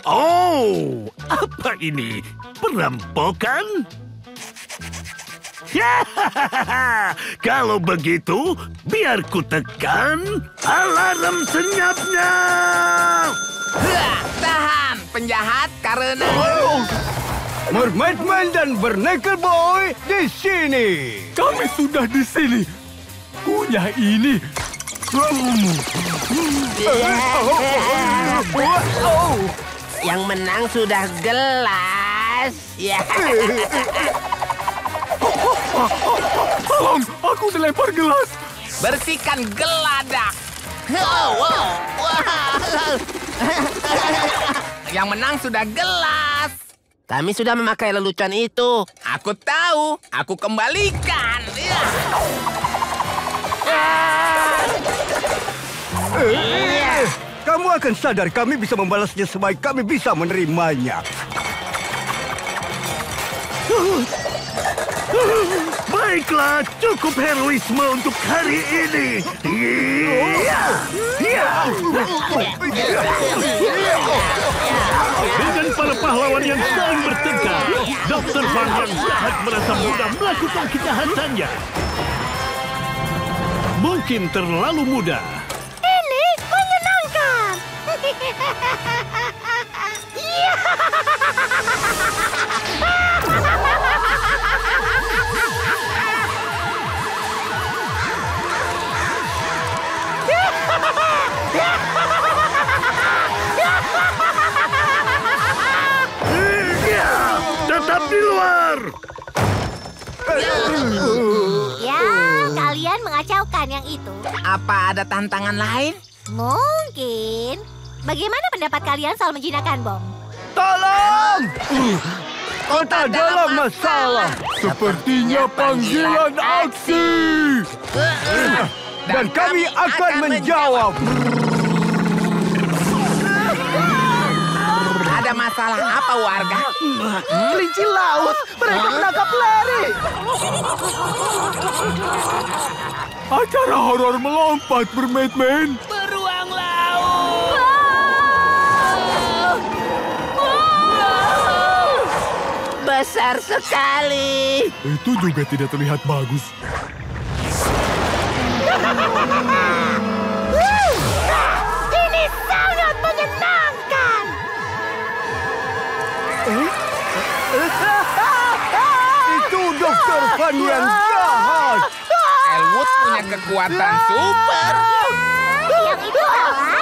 Speaker 7: Oh, apa ini? Perampokan? Kalau begitu, biar ku tekan alarm senyapnya.
Speaker 1: Tahan, penjahat, karena...
Speaker 9: Mermaid Man dan Barnacle Boy di sini.
Speaker 4: Kami sudah di sini. Punya ini.
Speaker 12: Yang menang sudah gelas.
Speaker 4: Tolong, aku dilempar gelas.
Speaker 1: Bersihkan geladak. Yang menang sudah gelas.
Speaker 12: Kami sudah memakai lelucon itu.
Speaker 1: Aku tahu. Aku kembalikan.
Speaker 9: Kamu akan sadar kami bisa membalasnya sebaik kami bisa menerimanya.
Speaker 7: Baiklah, cukup heroisme untuk hari ini. Dengan para pahlawan yang saling bertengkar, Dr. Fang yang jahat merasa mudah melakukan kejahatannya. Mungkin terlalu mudah.
Speaker 3: Ini menyenangkan.
Speaker 7: Tetap di luar.
Speaker 3: Ya, kalian mengacaukan yang itu.
Speaker 1: Apa ada tantangan lain?
Speaker 3: Mungkin. Bagaimana pendapat kalian soal menjinakkan bom?
Speaker 9: Tolong! Kota dalam masalah.
Speaker 4: Sepertinya panggilan aksi.
Speaker 9: Dan kami akan menjawab.
Speaker 1: Ada masalah apa, warga?
Speaker 14: Kelinci laut, mereka menangkap Larry.
Speaker 4: Acara horor melompat, Mermaid Man.
Speaker 12: Beruang laut. Besar sekali.
Speaker 4: Itu juga tidak terlihat bagus.
Speaker 3: Ini sangat menyenangkan.
Speaker 9: Itu Dr. Fan yang jahat.
Speaker 1: Elwood punya kekuatan super.
Speaker 3: Yang itu adalah...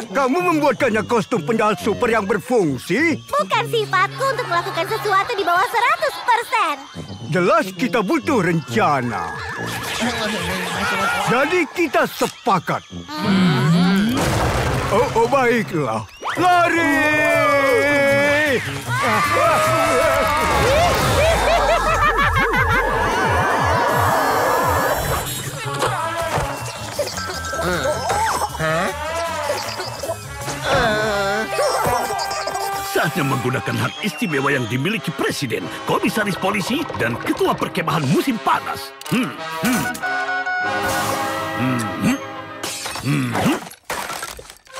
Speaker 9: Kamu membuatkannya kostum penjahat super yang berfungsi?
Speaker 3: Bukan sifatku untuk melakukan sesuatu di bawah 100%.
Speaker 9: Jelas kita butuh rencana. Jadi kita sepakat. Oh, baiklah. Lari!
Speaker 7: Saatnya menggunakan hak istimewa yang dimiliki Presiden, Komisaris Polisi, dan Ketua Perkemahan Musim Panas.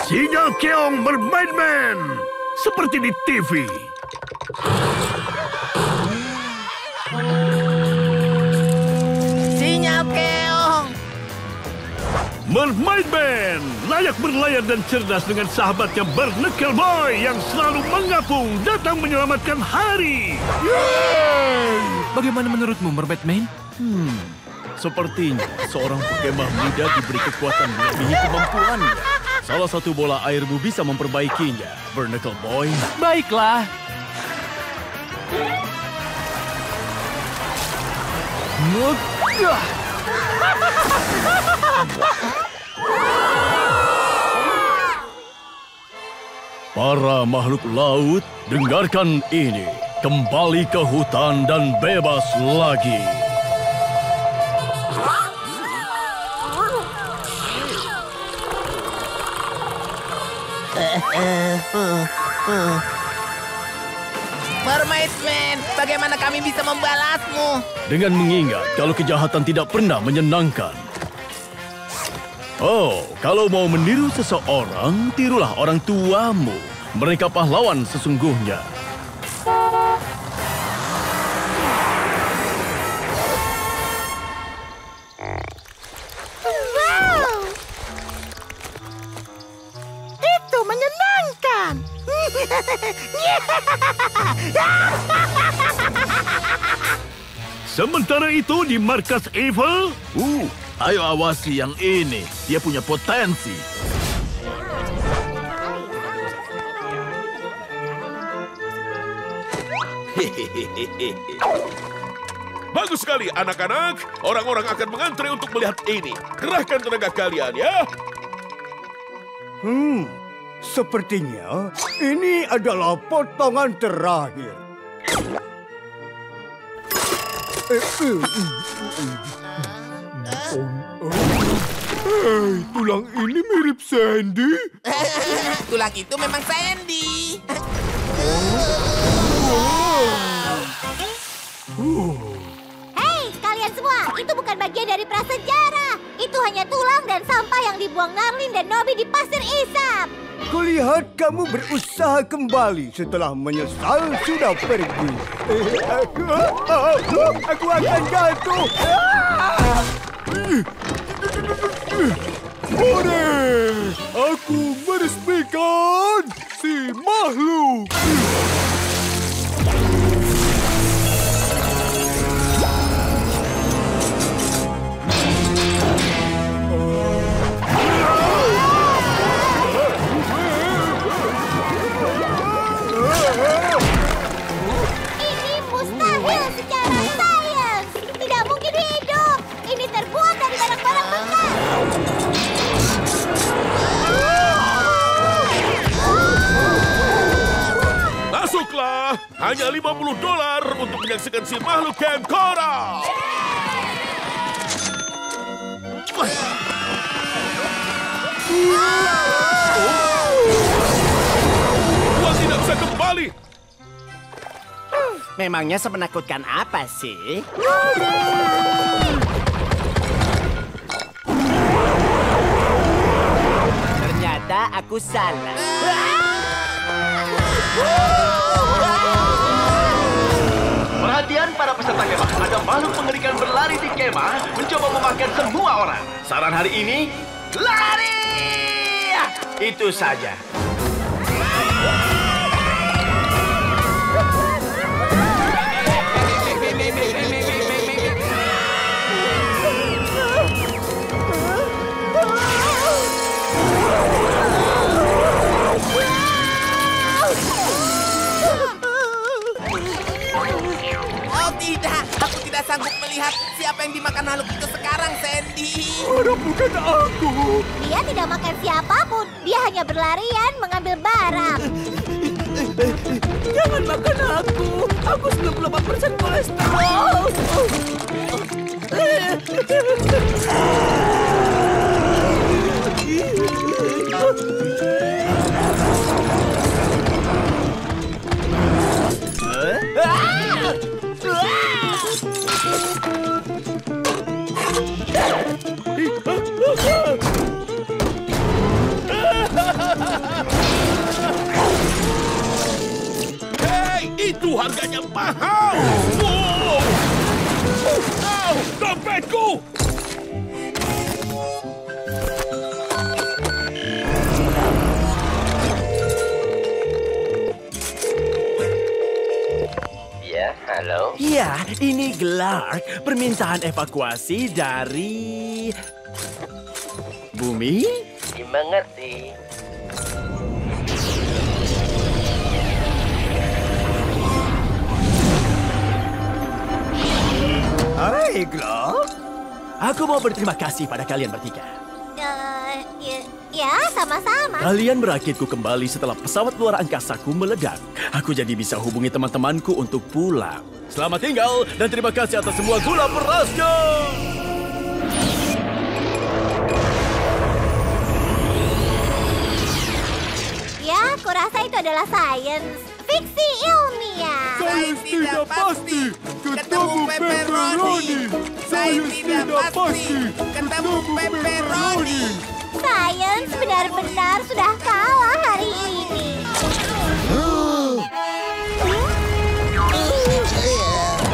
Speaker 7: Sinyal keong bermain-main seperti di TV.
Speaker 1: Sinyal keong.
Speaker 7: Mermaid Man layak berlayar dan cerdas dengan sahabatnya Barnacle Boy yang selalu mengapung datang menyelamatkan hari.
Speaker 16: Bagaimana menurutmu, Mermaid Man? Sepertinya seorang pekemah muda diberi kekuatan melebihi kemampuannya. Salah satu bola airmu bisa memperbaikinya, Barnacle Boy.
Speaker 11: Baiklah.
Speaker 16: Para makhluk laut, dengarkan ini. Kembali ke hutan dan bebas lagi.
Speaker 1: Mermaid Man, bagaimana kami bisa membalasmu?
Speaker 16: Dengan mengingat kalau kejahatan tidak pernah menyenangkan. Oh, kalau mau meniru seseorang, tirulah orang tuamu. Mereka pahlawan sesungguhnya.
Speaker 17: Wow! Itu menyenangkan.
Speaker 7: Sementara itu di markas Evil,
Speaker 16: Ayo awasi yang ini. Dia punya potensi.
Speaker 6: Bagus sekali, anak-anak. Orang-orang akan mengantre untuk melihat ini. Kerahkan tenaga kalian, ya.
Speaker 9: Sepertinya ini adalah potongan terakhir.
Speaker 4: Hei, tulang ini mirip Sandy.
Speaker 1: Tulang itu memang Sandy.
Speaker 3: Hei, kalian semua, itu bukan bagian dari prasejarah. Itu hanya tulang dan sampah yang dibuang Narlin dan Nobby di pasir Isap.
Speaker 9: Kulihat kamu berusaha kembali setelah menyesal sudah pergi. Aku akan jatuh.
Speaker 4: Hore! Aku meresmikan si makhluk.
Speaker 3: Ini mustahil secara sains. Tidak mungkin hidup. Ini terbuat dari barang-barang bekas.
Speaker 6: Masuklah. Hanya $50 untuk menyaksikan si makhluk Camp Coral. Uang tidak bisa kembali.
Speaker 13: Memangnya semenakutkan apa sih? Ternyata aku salah.
Speaker 14: Perhatian para peserta kemah. Ada makhluk mengerikan berlari di kemah mencoba memakan semua orang. Saran hari ini, lari! Itu saja.
Speaker 1: Oh tidak, aku tidak sanggup melihat siapa yang dimakan makhluk itu sekarang, Sandy.
Speaker 4: Bukan aku.
Speaker 3: Dia tidak makan siapapun. Dia hanya berlarian mengambil barang.
Speaker 8: Jangan makan aku. Aku 98% kolesterol.
Speaker 16: Rocketku!
Speaker 18: Ya, halo.
Speaker 13: Ya, ini Glark. Permintaan evakuasi dari... Bumi?
Speaker 18: Dimengerti.
Speaker 13: Hai, Glark. Aku mau berterima kasih pada kalian bertiga.
Speaker 3: Ya, sama-sama.
Speaker 13: Kalian merakitku kembali setelah pesawat luar angkasaku meledak. Aku jadi bisa hubungi teman-temanku untuk pulang. Selamat tinggal dan terima kasih atas semua gula perasnya.
Speaker 3: Ya, aku rasa itu adalah sains. Fiksi ilmiah.
Speaker 4: Sains tidak pasti. Ketemu pepperoni. Sains tidak pasti. Ketemu pepperoni.
Speaker 3: Sains benar-benar sudah kalah hari ini.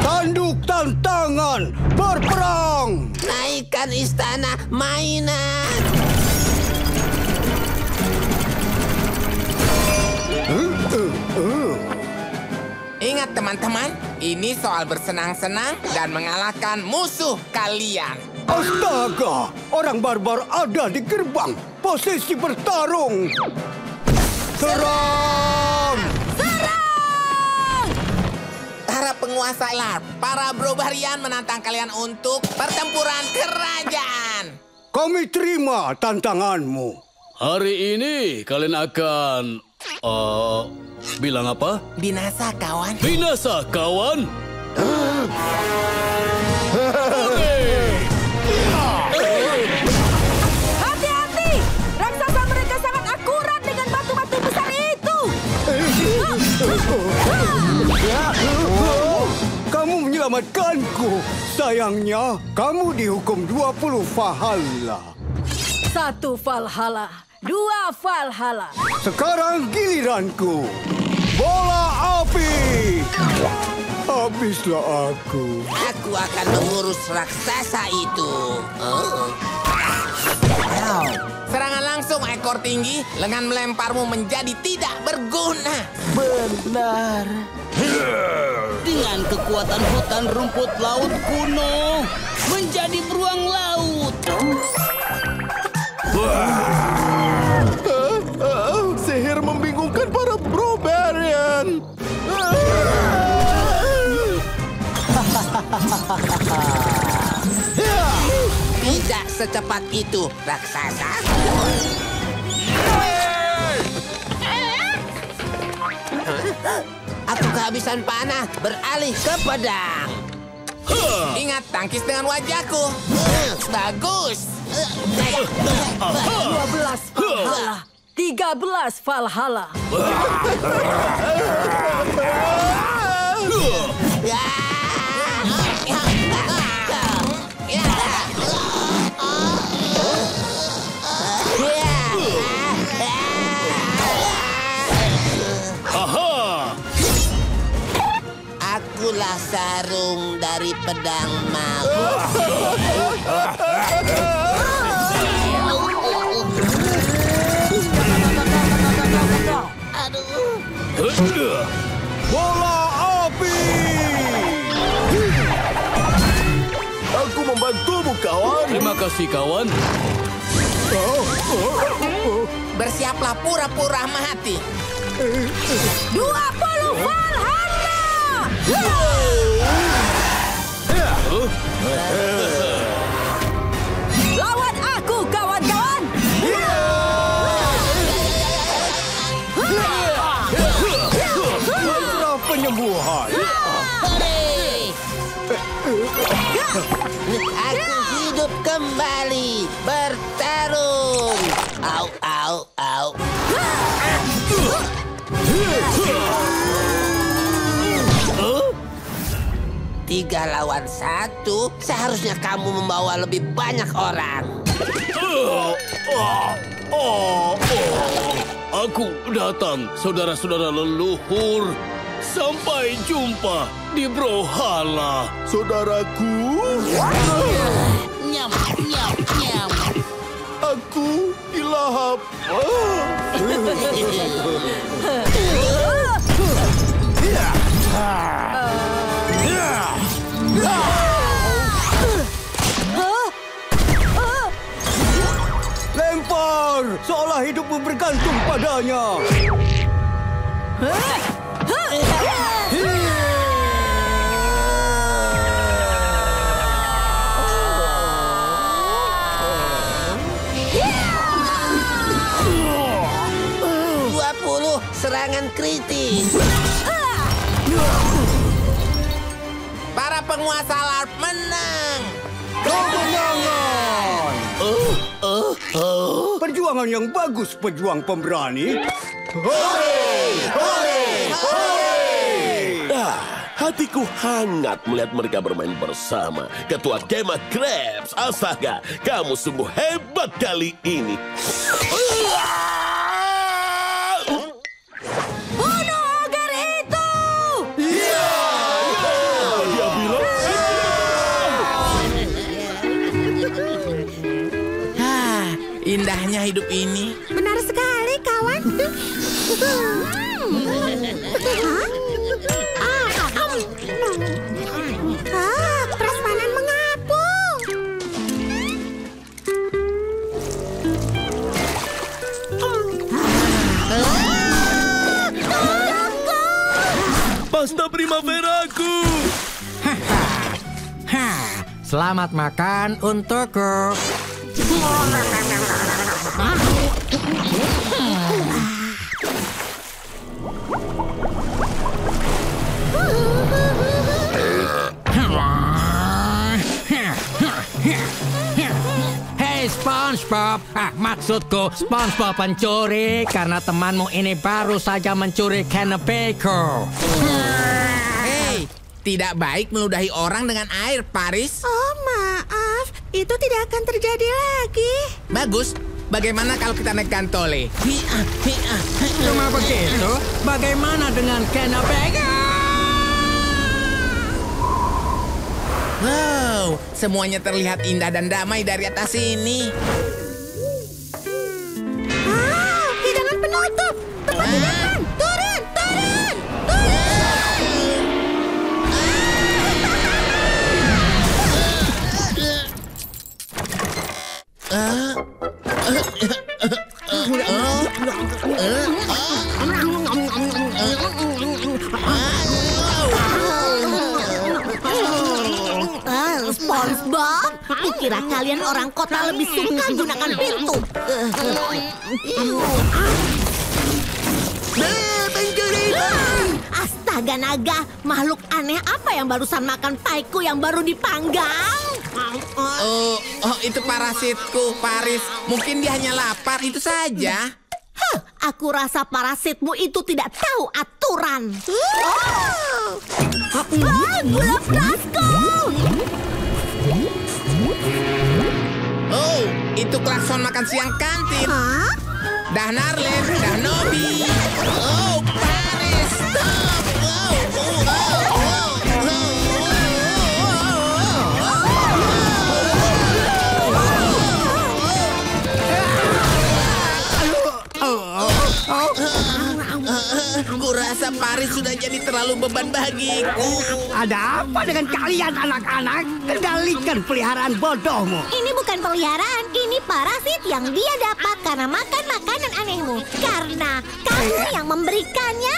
Speaker 9: Tanduk tantangan, berperang.
Speaker 1: Naikkan istana mainan. Ingat teman-teman, ini soal bersenang-senang dan mengalahkan musuh kalian.
Speaker 9: Astaga, orang barbar ada di gerbang. Posisi bertarung. Serang!
Speaker 1: Para penguasa LARP, para brobarian menantang kalian untuk pertempuran kerajaan.
Speaker 9: Kami terima tantanganmu.
Speaker 11: Hari ini kalian akan... bilang apa?
Speaker 1: Binasa, kawan.
Speaker 11: Binasa, kawan!
Speaker 8: Hati-hati! Raksasa mereka sangat akurat dengan batu-batu besar itu!
Speaker 9: Kamu menyelamatkanku. Sayangnya, kamu dihukum 20 Valhalla.
Speaker 8: 1 Valhalla, 2 Valhalla.
Speaker 9: Sekarang giliranku. Bola api. Habislah aku.
Speaker 1: Aku akan mengurus raksasa itu. Serangan langsung, ekor tinggi. Lengan melemparmu menjadi tidak berguna.
Speaker 12: Benar. Dengan kekuatan hutan rumput laut kuno menjadi beruang laut.
Speaker 4: Sihir membingungkan para brobarian.
Speaker 1: Tidak secepat itu, raksasa. Aku kehabisan panah, beralih ke pedang. Ingat, tangkis dengan wajahku. Bagus.
Speaker 8: 12 Valhalla, 13 Valhalla.
Speaker 1: Akulah sarung dari pedang maut.
Speaker 9: Bola api.
Speaker 16: Aku membantumu, kawan.
Speaker 11: Terima kasih, kawan.
Speaker 1: Bersiaplah pura-pura mati.
Speaker 8: 20 Valhalla! Lawan aku, kawan-kawan!
Speaker 9: Mantra penyembuhan.
Speaker 1: Aku hidup kembali, bertarung. Au, au, au. 3 lawan 1, seharusnya kamu membawa lebih banyak orang.
Speaker 11: Aku datang, saudara-saudara leluhur. Sampai jumpa di Brawlhalla.
Speaker 4: Saudaraku.
Speaker 6: Aku dilahap.
Speaker 9: Lempar, seolah hidupmu bergantung padanya.
Speaker 1: Serangan kritis. Para penguasa LARP menang.
Speaker 9: Kemenangan. Perjuangan yang bagus, pejuang pemberani.
Speaker 6: Hore! Hore! Hore! Hatiku hangat melihat mereka bermain bersama. Ketua Kemah Krabs, astaga, kamu sungguh hebat kali ini.
Speaker 1: Indahnya hidup ini.
Speaker 17: Benar sekali, kawan. Prasmanan mengapung.
Speaker 6: Pasta primaveraku.
Speaker 2: Selamat makan untukku. Hei SpongeBob, maksudku SpongeBob pencuri karena temanmu ini baru saja mencuri Kennebago.
Speaker 1: Hei, tidak baik meludahi orang dengan air, Paris.
Speaker 17: Oh, maaf. Itu tidak akan terjadi lagi.
Speaker 1: Bagus. Bagaimana kalau kita naik gantole?
Speaker 2: Cuma begitu? Bagaimana dengan Kennebago?
Speaker 1: Wow, semuanya terlihat indah dan damai dari atas sini.
Speaker 17: Hidangan penutup. Tempat hidangan. Turun, turun, turun.
Speaker 3: SpongeBob, kukira kalian orang kota lebih suka gunakan pintu. Astaga naga, makhluk aneh apa yang barusan makan paiku yang baru dipanggang?
Speaker 1: Oh, itu parasitku, Paris. Mungkin dia hanya lapar, itu saja.
Speaker 3: Aku rasa parasitmu itu tidak tahu aturan. Gula Prasko!
Speaker 1: Oh, itu klakson makan siang kantin. Dah Narlen, dah Nobi. Oh, Paris, stop! Kurasa Paris sudah jadi terlalu beban bagiku.
Speaker 9: Ada apa dengan kalian anak-anak? Kendalikan peliharaan bodohmu.
Speaker 3: Ini bukan peliharaan, ini parasit yang dia dapat karena makan makanan anehmu. Karena kamu yang memberikannya,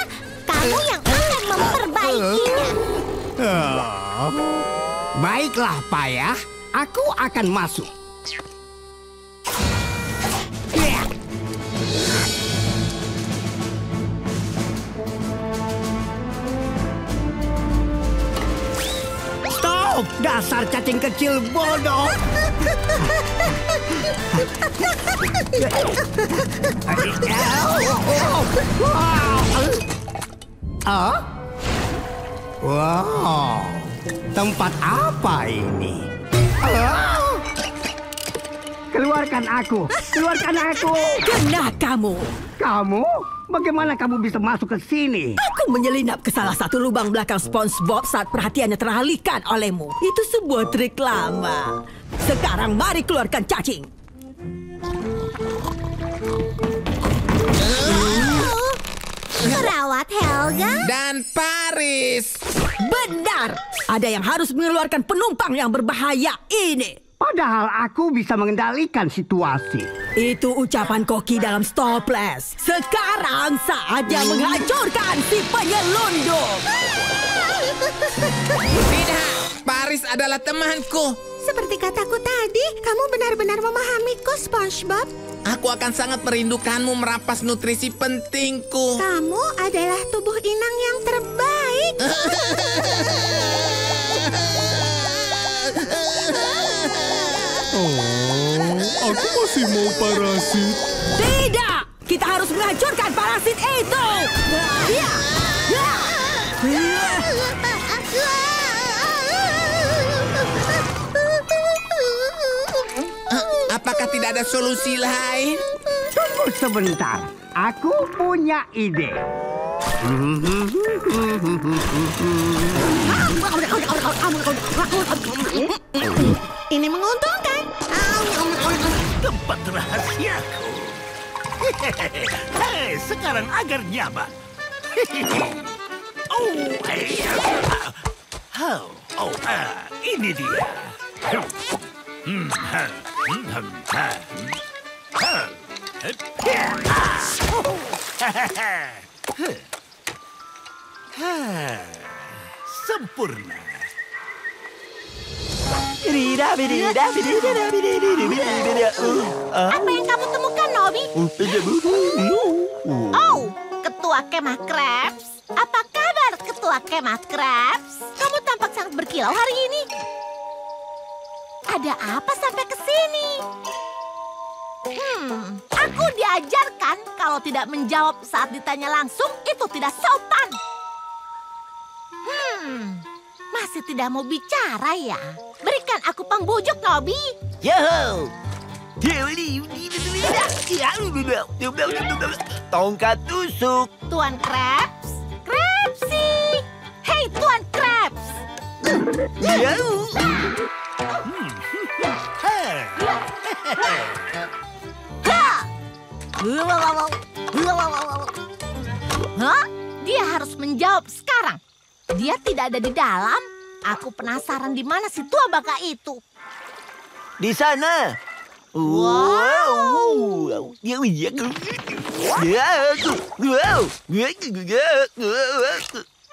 Speaker 3: kamu yang akan memperbaikinya.
Speaker 9: Baiklah, Payah. Aku akan masuk. Stop! Dasar cacing kecil bodoh! Wow, tempat apa ini? Keluarkan aku! Keluarkan aku!
Speaker 8: Kena kamu!
Speaker 9: Kamu? Bagaimana kamu bisa masuk ke sini?
Speaker 8: Aku menyelinap ke salah satu lubang belakang SpongeBob saat perhatiannya teralihkan olehmu. Itu sebuah trik lama.
Speaker 19: Sekarang mari keluarkan cacing.
Speaker 3: Perawat Helga
Speaker 1: dan Paris.
Speaker 19: Benar. Ada yang harus mengeluarkan penumpang yang berbahaya ini.
Speaker 9: Padahal aku bisa mengendalikan situasi.
Speaker 19: Itu ucapan Koki dalam Stopless. Sekarang saatnya menghancurkan si penyelundup.
Speaker 1: Tidak, Paris adalah temanku.
Speaker 17: Seperti kataku tadi, kamu benar-benar memahamiku, SpongeBob.
Speaker 1: Aku akan sangat merindukanmu merampas nutrisi pentingku.
Speaker 17: Kamu adalah tubuh inang yang terbaik.
Speaker 4: Aku masih mau parasit.
Speaker 19: Tidak, kita harus menghancurkan parasit itu.
Speaker 1: Apakah tidak ada solusi lain?
Speaker 9: Tunggu sebentar, aku punya ide.
Speaker 17: Ini menguntungkan.
Speaker 7: Tempat rahasiaku. Hei, sekarang agar nyaman. Ini dia. Sempurna.
Speaker 3: Apa yang kamu temukan, Nobby? Oh, Ketua Kemah Krabs. Apa kabar, Ketua Kemah Krabs? Kamu tampak sangat berkilau hari ini. Ada apa sampai ke sini? Aku diajarkan kalau tidak menjawab saat ditanya langsung itu tidak sopan. Masih tidak mau bicara ya? Berikan aku pembujuk, Nobby.
Speaker 14: Yo! Tongkat tusuk.
Speaker 3: Tuan Krabs. Krabsy. Hei, Tuan Krabs. Hah? Dia harus menjawab sekarang. Dia tidak ada di dalam. Aku penasaran di mana si tua baka itu.
Speaker 14: Di sana.
Speaker 3: Wow.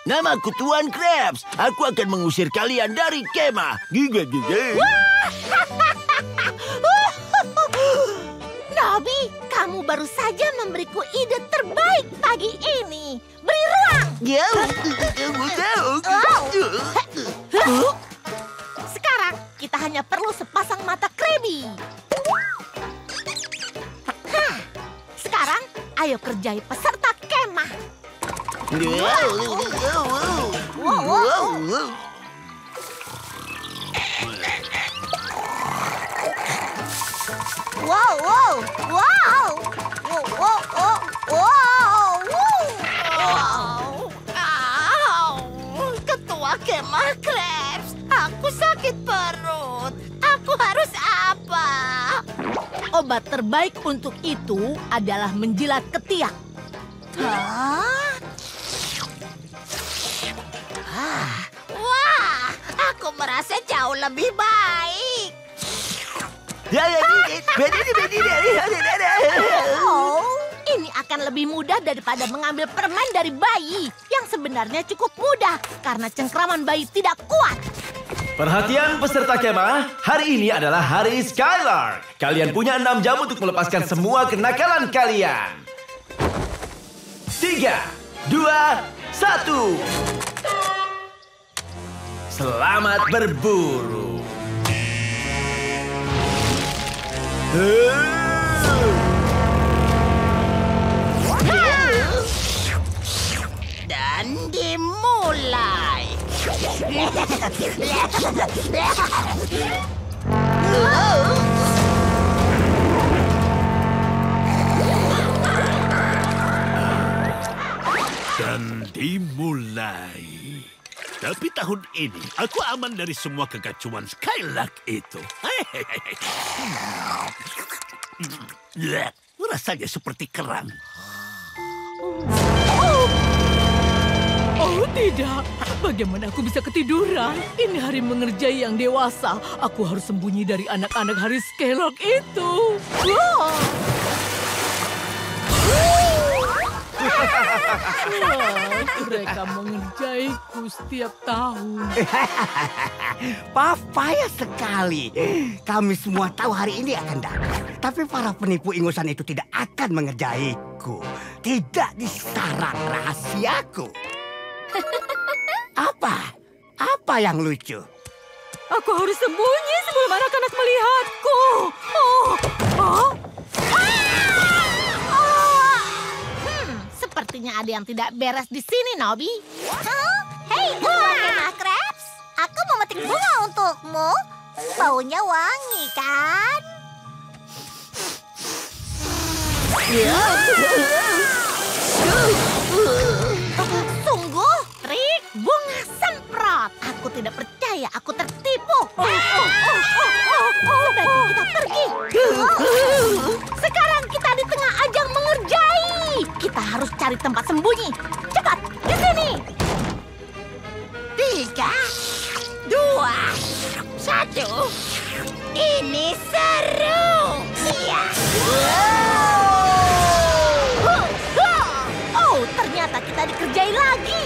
Speaker 14: Namaku Tuan Krabs. Aku akan mengusir kalian dari kemah.
Speaker 3: Nobby, kamu baru saja memberiku ide terbaik pagi ini. Beri ruang. Sekarang kita hanya perlu sepasang mata Krabby. Sekarang ayo kerjai peserta kemah. Ketua Kemah Krabs, aku sakit perut. Aku harus apa? Obat terbaik untuk itu adalah menjilat ketiak. Wah, aku merasa jauh lebih baik. Oh, ini akan lebih mudah daripada mengambil permen dari bayi. Yang sebenarnya cukup mudah karena cengkraman bayi tidak kuat.
Speaker 14: Perhatian peserta kemah, hari ini adalah hari Skylark. Kalian punya 6 jam untuk melepaskan semua kenakalan kalian. 3, 2, 1. Selamat berburu.
Speaker 3: Dan dimulai.
Speaker 7: Dan dimulai. Tapi tahun ini aku aman dari semua kekacauan Skylark itu. Rasanya seperti kerang.
Speaker 8: Oh tidak, bagaimana aku bisa ketiduran? Ini hari mengerjai yang dewasa. Aku harus sembunyi dari anak-anak hari Skylark itu. Mereka mengerjaiku setiap tahun.
Speaker 9: Payah sekali. Kami semua tahu hari ini akan datang. Tapi para penipu ingusan itu tidak akan mengerjaiku. Tidak di sarang rahasiaku. Apa yang lucu?
Speaker 8: Aku harus sembunyi sebelum anak-anak melihatku.
Speaker 3: Sepertinya ada yang tidak beres di sini, Nobby. Hei, ketua kemah Krabs. Aku memetik bunga untukmu. Baunya wangi, kan? Sungguh, trik bunga semprot. Aku tidak percaya, aku tertipu. Sebaiknya kita pergi. Sekarang kita di tengah ajang mengerjai. Kita harus cari tempat sembunyi. Cepat, di sini. 3, 2, 1. Ini seru. Iya. Oh, ternyata kita dikerjai lagi.